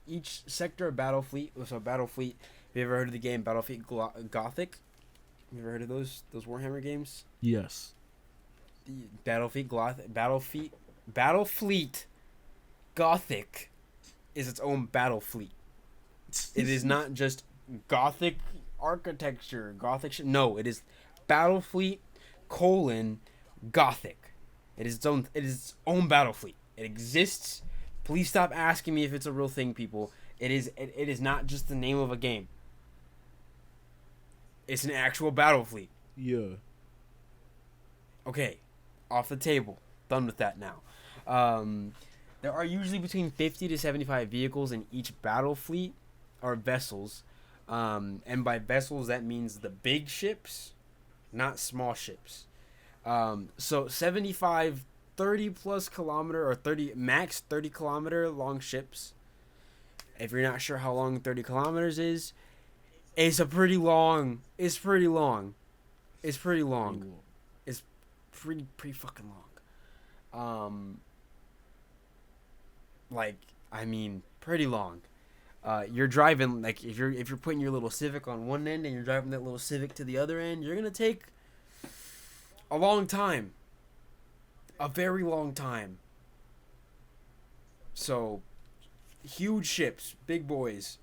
each sector of Battle Fleet. So Battle Fleet. Have you ever heard of the game Battle Fleet Gothic? Have you ever heard of those Warhammer games? Yes. The Battle Fleet Gothic is its own battle fleet. It is not just Gothic architecture, Gothic shit. No, it is Battle Fleet : Gothic. It is its own battle fleet. It exists. Please stop asking me if it's a real thing, people. It is not just the name of a game. It's an actual battle fleet. Yeah. Okay, off the table. Done with that now. There are usually between 50 to 75 vehicles in each battle fleet, or vessels. And by vessels, that means the big ships, not small ships. So 75 30 plus kilometer or 30 max 30 kilometer long ships. If you're not sure how long 30 kilometers is, it's pretty long. It's pretty long. It's pretty fucking long. Pretty long. You're driving, like, if you're putting your little Civic on one end and you're driving that little Civic to the other end, you're gonna take a long time. A very long time. So, huge ships, big boys.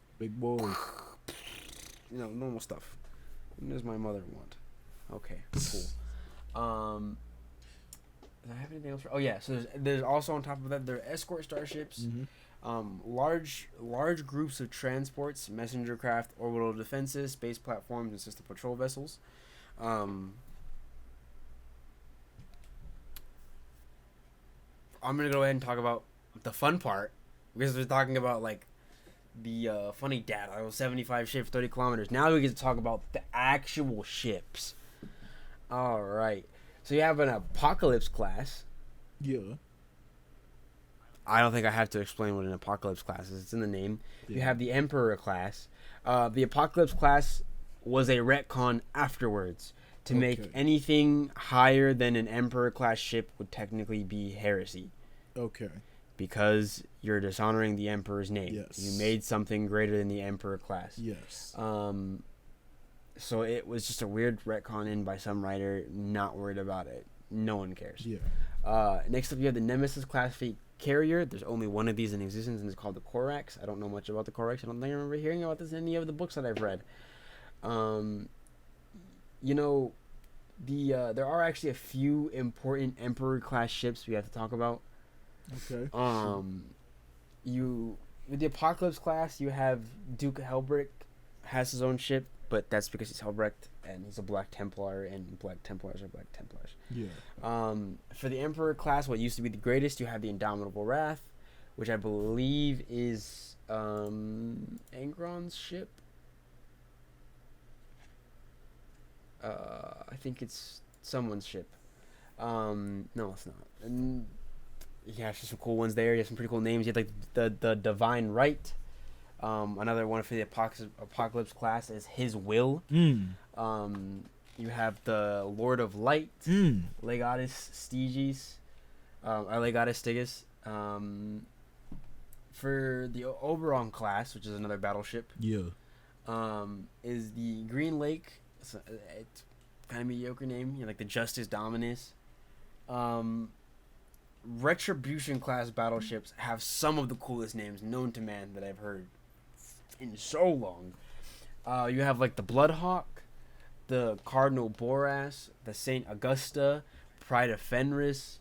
Normal stuff. What does my mother want? Okay, cool. Do I have anything else? Oh yeah, so there's also on top of that, there are escort starships, large groups of transports, messenger craft, orbital defenses, space platforms, and system patrol vessels. I'm gonna go ahead and talk about the fun part, because we're talking about like the funny data. 75 ships, 30 kilometers. Now we get to talk about the actual ships. All right. So you have an Apocalypse class. Yeah. I don't think I have to explain what an Apocalypse class is. It's in the name. Yeah. You have the Emperor class. The Apocalypse class was a retcon afterwards to make anything higher than an Emperor class ship would technically be heresy. Okay. Because you're dishonoring the Emperor's name. Yes. You made something greater than the Emperor class. Yes. So it was just a weird retcon in by some writer. Not worried about it. No one cares. Yeah. Next up, you have the Nemesis class fleet carrier. There's only one of these in existence, and it's called the Corax. I don't know much about the Corax. I don't think I remember hearing about this in any of the books that I've read. There are actually a few important Emperor class ships we have to talk about. Okay. With the Apocalypse class, you have Duke Helbrick has his own ship, but that's because he's Helbrecht and he's a Black Templar, and Black Templars are Black Templars. Yeah. For the Emperor class, what used to be the greatest, you have the Indomitable Wrath, which I believe is Angron's ship. I think it's someone's ship. No, it's not. And you have some cool ones there. You have some pretty cool names. You have like the Divine Right. Another one for the Apocalypse class is His Will. You have the Lord of Light, Legatus Styges, or Legatus Styges. For the Oberon class, which is another battleship, is the Green Lake. It's kind of mediocre name, like the Justice Dominus. Retribution class battleships have some of the coolest names known to man that I've heard in so long. You have like the Bloodhawk, the Cardinal Boras, the Saint Augusta, Pride of Fenris.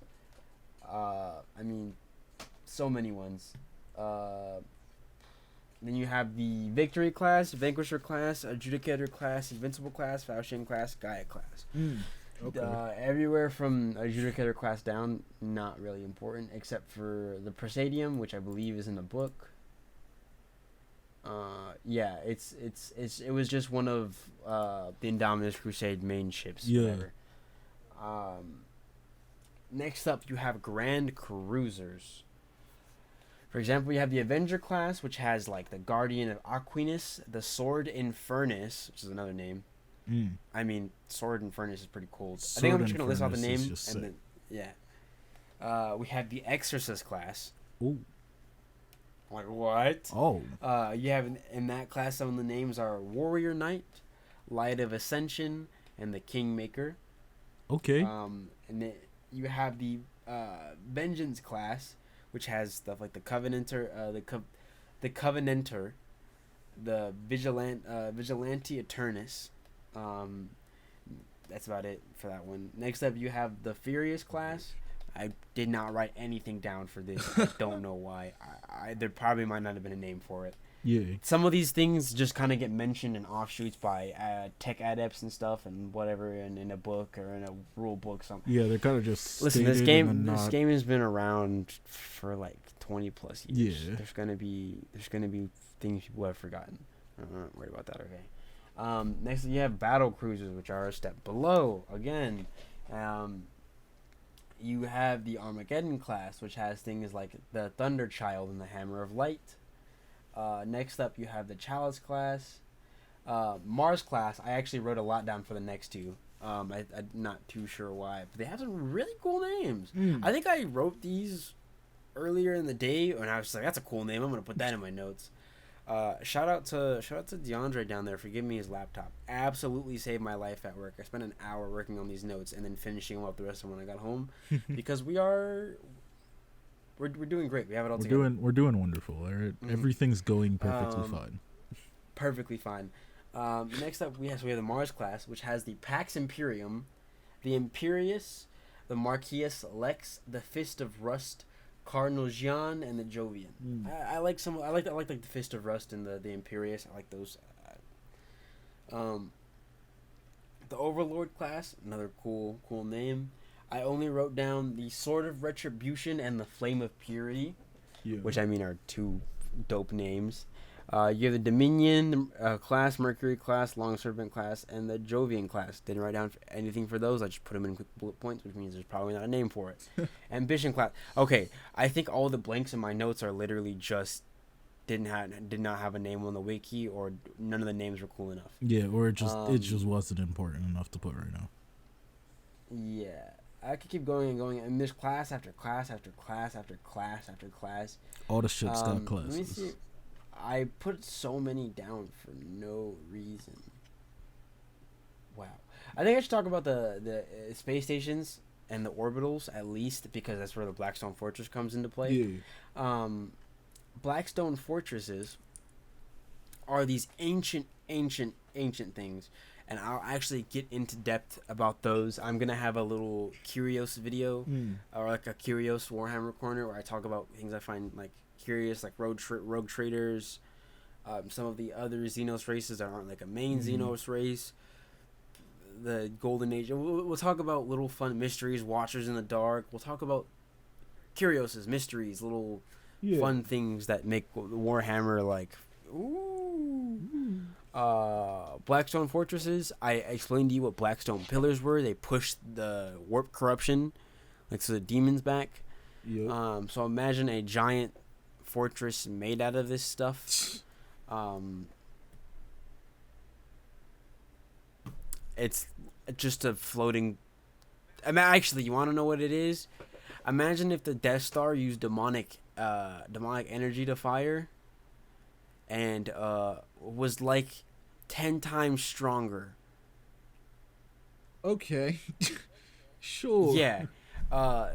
So many ones. Then you have the Victory class, Vanquisher class, Adjudicator class, Invincible class, Faustian class, Gaia class. Everywhere from Adjudicator class down, not really important, except for the Presidium, which I believe is in the book. It was just one of the Indominus Crusade main ships. Yeah. Whatever. Next up, you have Grand Cruisers. For example, you have the Avenger class, which has like the Guardian of Aquinas, the Sword Infernus, which is another name. I mean, Sword Infernus is pretty cool. I think I'm just gonna list out the name and then we have the Exorcist class. Ooh. Like what? Oh. You have in that class, some of the names are Warrior Knight, Light of Ascension, and the Kingmaker. Okay. And then you have the Vengeance class, which has stuff like the Covenanter, the Covenanter, the Vigilante Eternus. That's about it for that one. Next up, you have the Furious class. I did not write anything down for this. I don't know why. There probably might not have been a name for it. Yeah. Some of these things just kind of get mentioned in offshoots by tech adepts and stuff and whatever in a book or in a rule book. Something. Yeah, they're kind of just. Listen, this game has been around for like 20 plus years. Yeah. There's gonna be things people have forgotten. Don't worry about that. Okay. Next, you have battle cruisers, which are a step below. Again, you have the Armageddon class, which has things like the Thunder Child and the Hammer of Light. Next up, you have the Chalice class. Mars class, I actually wrote a lot down for the next two. I'm not too sure why, but they have some really cool names. I think I wrote these earlier in the day, and I was just like, that's a cool name. I'm going to put that in my notes. Shout out to DeAndre down there for giving me his laptop. Absolutely saved my life at work. I spent an hour working on these notes and then finishing them up the rest of them when I got home because we're doing great. We have it all together. We're doing wonderful. All right? Everything's going perfectly fine. Perfectly fine. Next up, we have the Mars class, which has the Pax Imperium, the Imperius, the Marquis Lex, the Fist of Rust, Cardinal Jean, and the Jovian. I like the Fist of Rust and the Imperius. I like those. The Overlord class, another cool name. I only wrote down the Sword of Retribution and the Flame of Purity, which I mean are two dope names. You have the Dominion class, Mercury class, Long Serpent class, and the Jovian class. Didn't write down anything for those. I just put them in quick bullet points, which means there's probably not a name for it. Ambition class. Okay, I think all the blanks in my notes are literally just did not have a name on the wiki, or none of the names were cool enough. Yeah, or it just wasn't important enough to put right now. Yeah. I could keep going and going, and there's class after class after class after class after class. All the ship's got classes. Let me see. I put so many down for no reason. Wow. I think I should talk about the space stations and the orbitals at least, because that's where the Blackstone Fortress comes into play. Yeah. Blackstone Fortresses are these ancient things. And I'll actually get into depth about those. I'm going to have a little curious video, or like a curious Warhammer corner, where I talk about things I find like curious, like rogue traders, some of the other Xenos races that aren't like a main Xenos race, the Golden Age. We'll talk about little fun mysteries, Watchers in the Dark. We'll talk about curiouses, mysteries, little fun things that make Warhammer like, ooh. Blackstone Fortresses, I explained to you what Blackstone Pillars were. They pushed the warp corruption, like, so the demons back. Yep. So imagine a giant fortress made out of this stuff. It's just a floating. I mean, actually, you want to know what it is? Imagine if the Death Star used demonic energy to fire, and was like 10 times stronger. Okay. Sure. Yeah.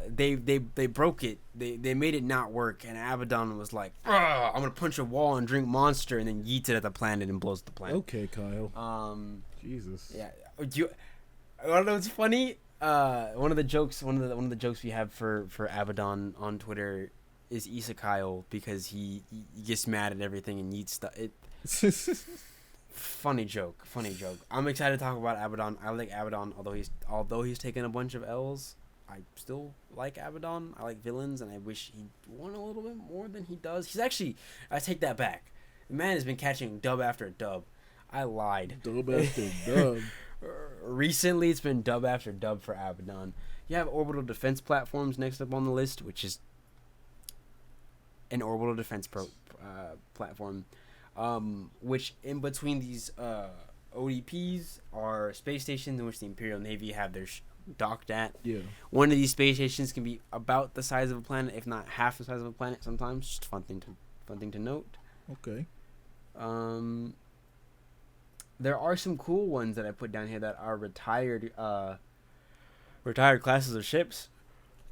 They broke it. They made it not work, and Abaddon was like, I'm gonna punch a wall and drink Monster, and then yeets it at the planet and blows the planet. Okay, Kyle. Jesus. Yeah. I don't know what's funny. One of the jokes we have for Abaddon on Twitter is Isekai, because he gets mad at everything and yeets stuff. Funny joke. I'm excited to talk about Abaddon. I like Abaddon, although he's taken a bunch of L's. I still like Abaddon. I like villains, and I wish he won a little bit more than he does. I take that back. The man has been catching dub after dub. I lied. Dub after dub. Recently, it's been dub after dub for Abaddon. You have orbital defense platforms next up on the list, which is an orbital defense platform, which in between these ODPs are space stations in which the Imperial Navy have their docked at. Yeah. One of these space stations can be about the size of a planet, if not half the size of a planet. Sometimes, just fun thing to note. Okay. There are some cool ones that I put down here that are retired classes of ships.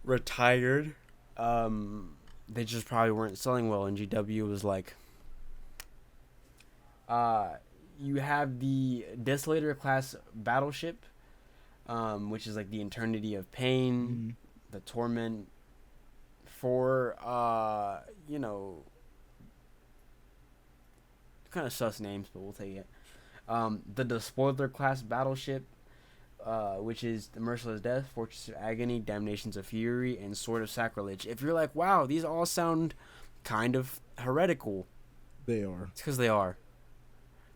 Retired. They just probably weren't selling well, and GW was like, you have the Desolator class battleship, which is like the Eternity of Pain, the Torment, for kind of sus names, but we'll take it. The Despoiler class battleship, which is the Merciless Death, Fortress of Agony, Damnations of Fury, and Sword of Sacrilege. If you're like, wow, these all sound kind of heretical, they are. It's because they are.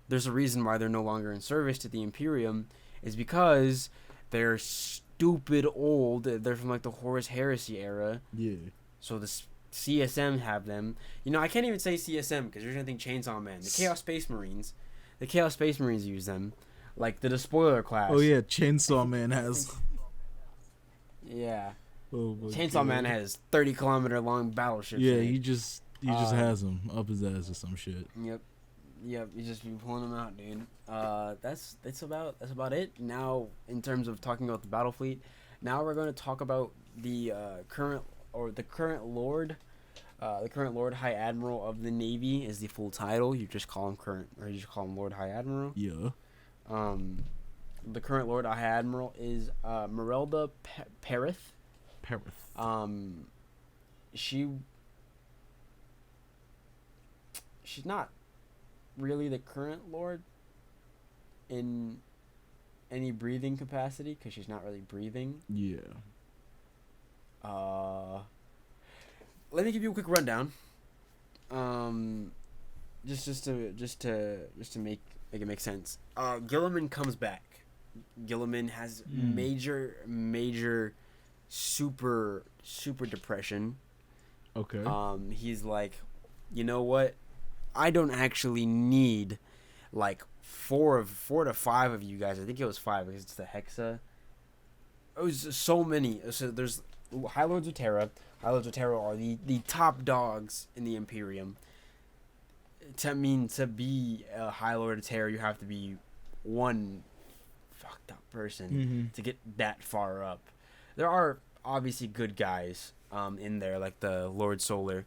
There's a reason why they're no longer in service to the Imperium, is because they're stupid old. They're from like the Horus Heresy era. Yeah. So the CSM have them. I can't even say CSM because you're gonna think Chainsaw Man. The Chaos Space Marines. The Chaos Space Marines use them. Like the Despoiler class. Oh yeah, Chainsaw Man has. Yeah. Oh, Chainsaw Man has 30-kilometer long battleships. Yeah, he just has them up his ass or some shit. Yep. You just be pulling them out, dude. That's about it. Now, in terms of talking about the battle fleet, now we're going to talk about the current Lord. The current Lord High Admiral of the Navy is the full title. You just call him Lord High Admiral. Yeah. The current Lord High Admiral is Merelda Perith. She's not really the current Lord in any breathing capacity because she's not really breathing. Yeah. Let me give you a quick rundown. Just to make it make sense. Gilliman comes back. Gilliman has major super depression. Okay. He's like, you know what? I don't actually need like four to five of you guys. I think it was 5 because it's the Hexa. It was so many. So there's High Lords of Terra. High Lords of Terra are the top dogs in the Imperium. To be a High Lord of Terra, you have to be one fucked up person to get that far up. There are obviously good guys in there, like the Lord Solar,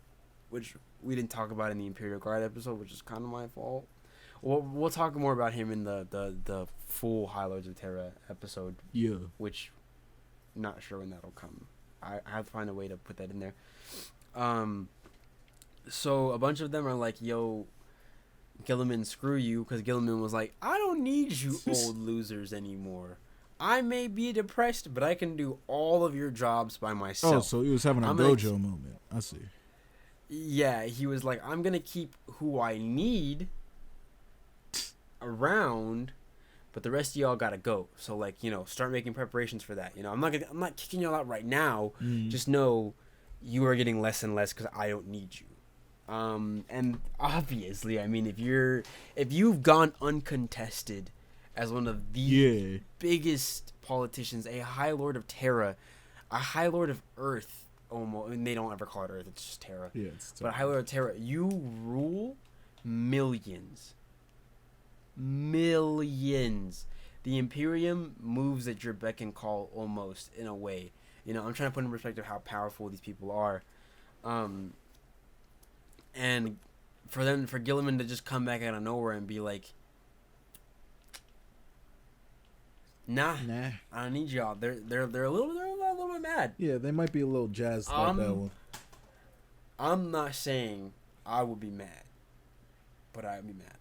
which we didn't talk about in the Imperial Guard episode, which is kind of my fault. We'll talk more about him in the full High Lords of Terra episode. Yeah. Which, not sure when that'll come. I have to find a way to put that in there. So a bunch of them are like, yo, Gilliman, screw you, because Gilliman was like, I don't need you old losers anymore. I may be depressed, but I can do all of your jobs by myself. Oh, so he was having a dojo moment. I see. Yeah, he was like, I'm going to keep who I need around, but the rest of y'all got to go. So, like, start making preparations for that. I'm not kicking y'all out right now. Just know you are getting less and less because I don't need you. And obviously, I mean, if you've gone uncontested as one of the biggest politicians, a High Lord of Terra, a High Lord of Earth, almost, and they don't ever call it Earth, it's just Terra. Yeah, it's Terra. But High Lord of Terra, you rule millions. The Imperium moves at your beck and call almost, in a way. I'm trying to put in perspective how powerful these people are. And for Gilliman to just come back out of nowhere and be like, nah, I don't need y'all. They're a little bit mad. Yeah, they might be a little jazzed about that one. I'm not saying I would be mad, but I'd be mad.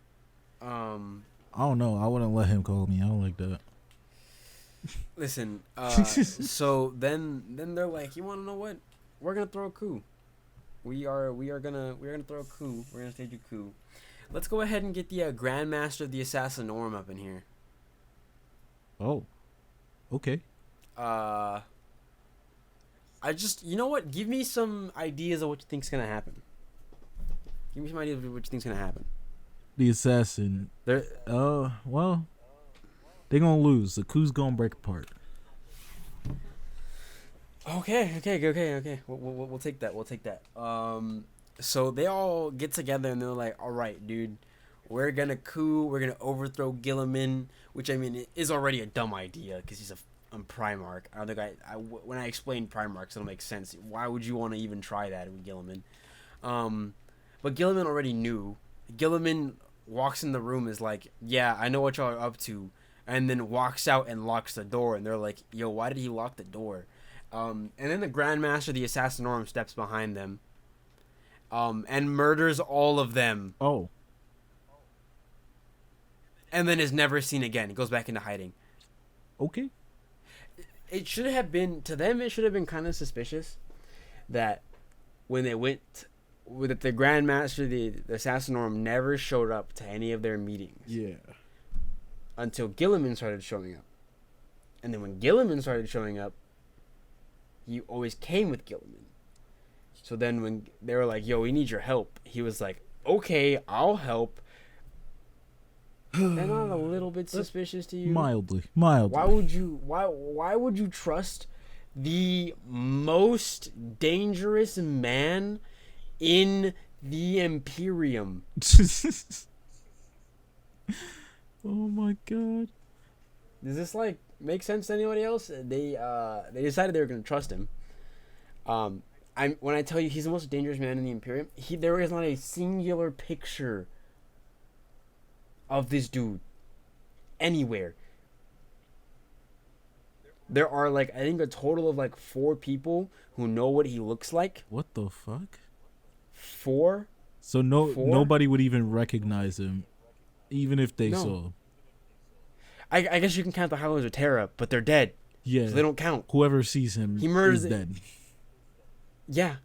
I don't know. I wouldn't let him call me. I don't like that. Listen, so then they're like, you want to know what? We're gonna throw a coup. We are gonna throw a coup. We're gonna stage a coup. Let's go ahead and get the Grandmaster of the Assassinorum up in here. Oh, okay. You know what? Give me some ideas of what you think's gonna happen. Give me some ideas of what you think's gonna happen. The assassin. There. Well, they gonna lose. The coup's gonna break apart. Okay. We'll take that. We'll take that. So they all get together and they're like, all right, dude, we're gonna coup. We're gonna overthrow Gilliman, which I mean is already a dumb idea because he's a Primarch. I don't think when I explain Primarchs, it'll make sense. Why would you want to even try that with Gilliman? But Gilliman already knew. Gilliman walks in the room, is like, yeah, I know what y'all are up to, and then walks out and locks the door. And they're like, yo, why did he lock the door? And then the Grandmaster, the Assassinorum, steps behind them, and murders all of them. Oh. And then is never seen again. He goes back into hiding. Okay. It should have been, to them, it should have been kind of suspicious that when they went, with the Grandmaster, the Assassinorum never showed up to any of their meetings. Yeah. Until Gilliman started showing up. And then when Gilliman started showing up, he always came with Gilliman. So then when they were like, yo, we need your help, he was like, okay, I'll help. That not a little bit suspicious to you? Mildly. Why would you trust the most dangerous man in the Imperium? Oh my god. Does this like make sense to anybody else? They decided they were gonna trust him. When I tell you he's the most dangerous man in the Imperium, there is not a singular picture of this dude anywhere. There are like, I think, a total of like 4 people who know what he looks like. What the fuck? 4? So nobody would even recognize him, even if they saw him. I guess you can count the Highlanders of Terra, but they're dead. Yeah. So they don't count. Whoever sees him is dead. Yeah.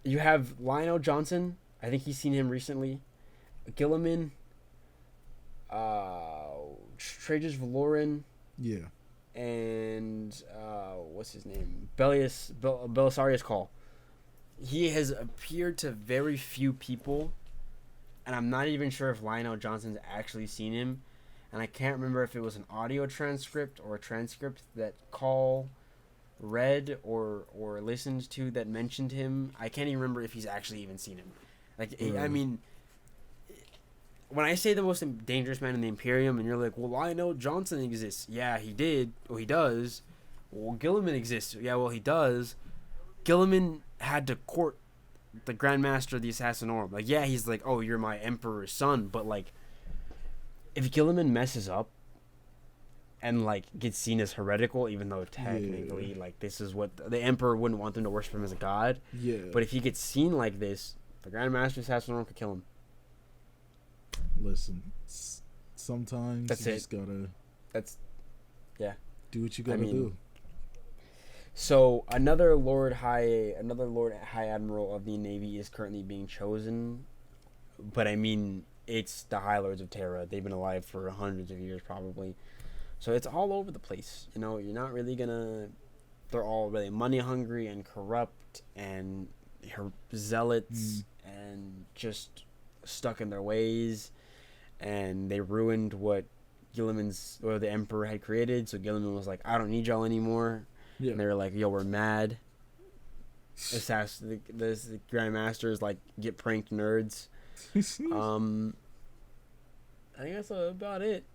You have Lionel Johnson. I think he's seen him recently. Gilliman. Trajan Valoran. Yeah. And what's his name? Belisarius Call. He has appeared to very few people, and I'm not even sure if Lionel Johnson's actually seen him. And I can't remember if it was an audio transcript or a transcript that Call read or listened to that mentioned him. I can't even remember if he's actually even seen him. Like, I mean, when I say the most dangerous man in the Imperium, and you're like, well, Lionel Johnson exists. Yeah, he did. Or he does. Well, Gilliman exists. Yeah, well, he does. Gilliman had to court the Grandmaster of the Assassinorum. Like, yeah, he's like, oh, you're my Emperor's son, but like, if Gilliman messes up and like gets seen as heretical, even though technically like this is what the Emperor wouldn't want them to worship him as a god. Yeah. But if he gets seen like this, the Grandmaster Assassinorum could kill him. Listen, sometimes you just gotta. Do what you gotta do. So another Lord High Admiral of the Navy is currently being chosen, but I mean, it's the High Lords of Terra. They've been alive for hundreds of years, probably. So it's all over the place. You know, you're not really gonna. They're all really money hungry and corrupt and zealots and just stuck in their ways. And they ruined what the Emperor had created. So Gilliman was like, I don't need y'all anymore. Yeah. And they were like, yo, we're mad. The Grandmaster is like, get pranked, nerds. I think that's about it.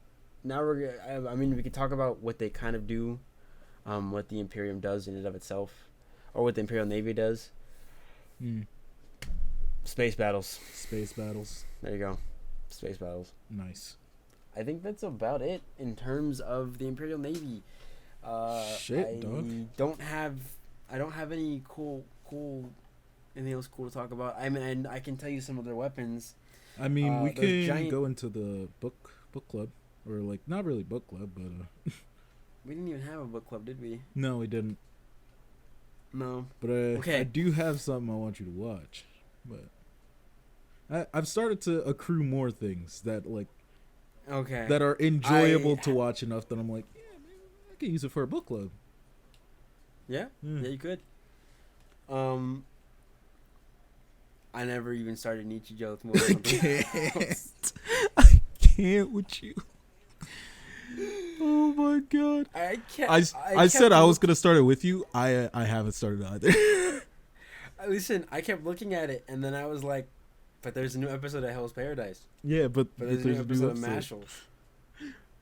Now we could talk about what they kind of do, what the Imperium does in and of itself, or what the Imperial Navy does. Space battles. There you go. Space battles. Nice. I think that's about it in terms of the Imperial Navy. Shit, dog. I don't have any anything else cool to talk about. I mean, I can tell you some of their weapons. I mean, we can go into the book club, or like not really book club, but we didn't even have a book club, did we? No, we didn't. No. But I do have something I want you to watch. But I've started to accrue more things that that are enjoyable to watch enough that I'm like, yeah, maybe I could use it for a book club. Yeah, yeah, you could. I never even started Nichijou. It's more I something can't. else. I can't with you. Oh my god. I can't. I said I was gonna start it with you. I haven't started either. Listen. I kept looking at it, and then I was like, "But there's a new episode of Hell's Paradise. Yeah, but But there's a new episode of Mashal.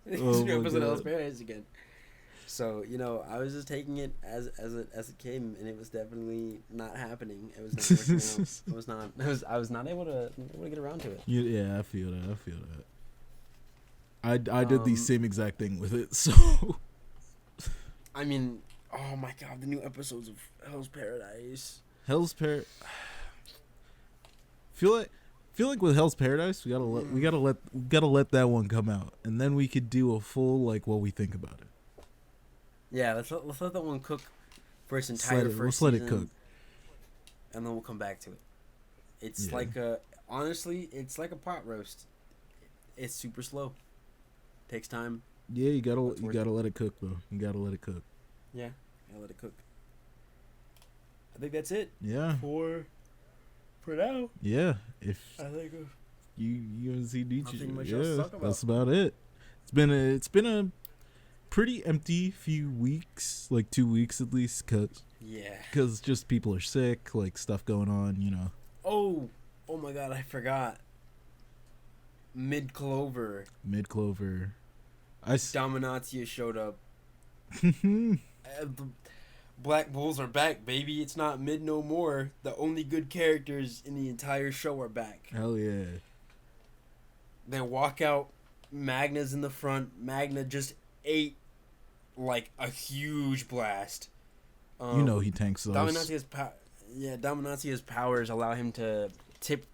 There's a new episode of Hell's Paradise again." So I was just taking it as it came, and it was definitely not happening. It was not working out. It was not. I was not able to get around to it. Yeah, I feel that. I did the same exact thing with it. So I mean, oh my god, the new episodes of Hell's Paradise. Feel like with Hell's Paradise, we gotta let that one come out, and then we could do a full like what we think about it. Yeah, let's let that one cook for its entire first Let's let season, it cook, and then we'll come back to it. It's Yeah. like honestly, it's like a pot roast. It's super slow. Takes time. Yeah, you gotta It's worth it. let it cook, bro. You gotta let it cook. Yeah, gotta let it cook. I think that's it Yeah, for now. yeah. If I think you haven't seen Nietzsche, Nothing much else to yeah, talk about. that's about it. It's been a pretty empty few weeks, like 2 weeks at least, cause just people are sick, like stuff going on, Oh my god, I forgot. Mid Clover, Dominatia showed up. The Black Bulls are back, baby. It's not mid no more. The only good characters in the entire show are back. Hell yeah. They walk out. Magna's in the front. Magna just ate like a huge blast. He tanks those. Dominatia's powers allow him to tip.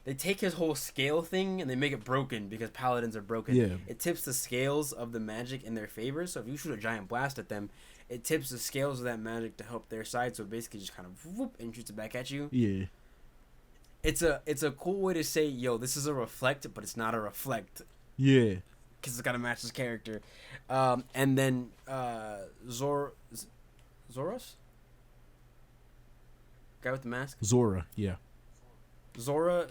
They take his whole scale thing and they make it broken because paladins are broken. Yeah. It tips the scales of the magic in their favor. So if you shoot a giant blast at them, it tips the scales of that magic to help their side. So it basically just kind of whoop and shoots it back at you. Yeah. It's a cool way to say, yo, this is a reflect, but it's not a reflect. Yeah. Because it's got to match his character. And then Zoros? Guy with the mask? Zora, yeah. Zora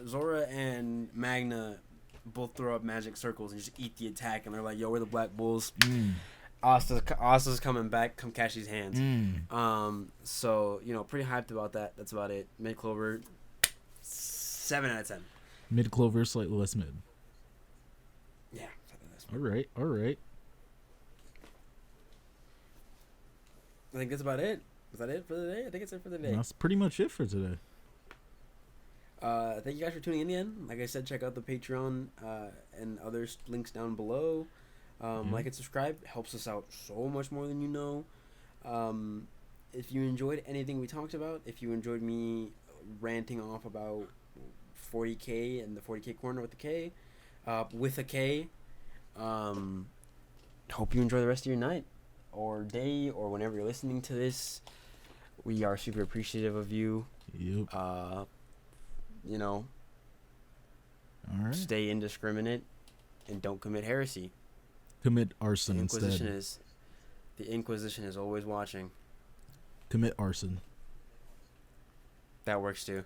and Magna both throw up magic circles and just eat the attack. And they're like, yo, we're the Black Bulls. Asta's coming back. Come catch these hands. So, pretty hyped about that. That's about it. Mid Clover, 7 out of 10. Mid Clover, slightly less mid. Yeah. All right. I think that's about it. Is that it for the day? I think it's it for the day. That's pretty much it for today. Thank you guys for tuning in again. Like I said, check out the Patreon and other links down below. Like and subscribe. Helps us out so much more than you know. If you enjoyed anything we talked about, if you enjoyed me ranting off about 40K and the 40K corner with a K, hope you enjoy the rest of your night or day or whenever you're listening to this. We are super appreciative of you. Yep. All right. Stay indiscriminate and don't commit heresy. Commit arson instead. The Inquisition is always watching. Commit arson. That works too.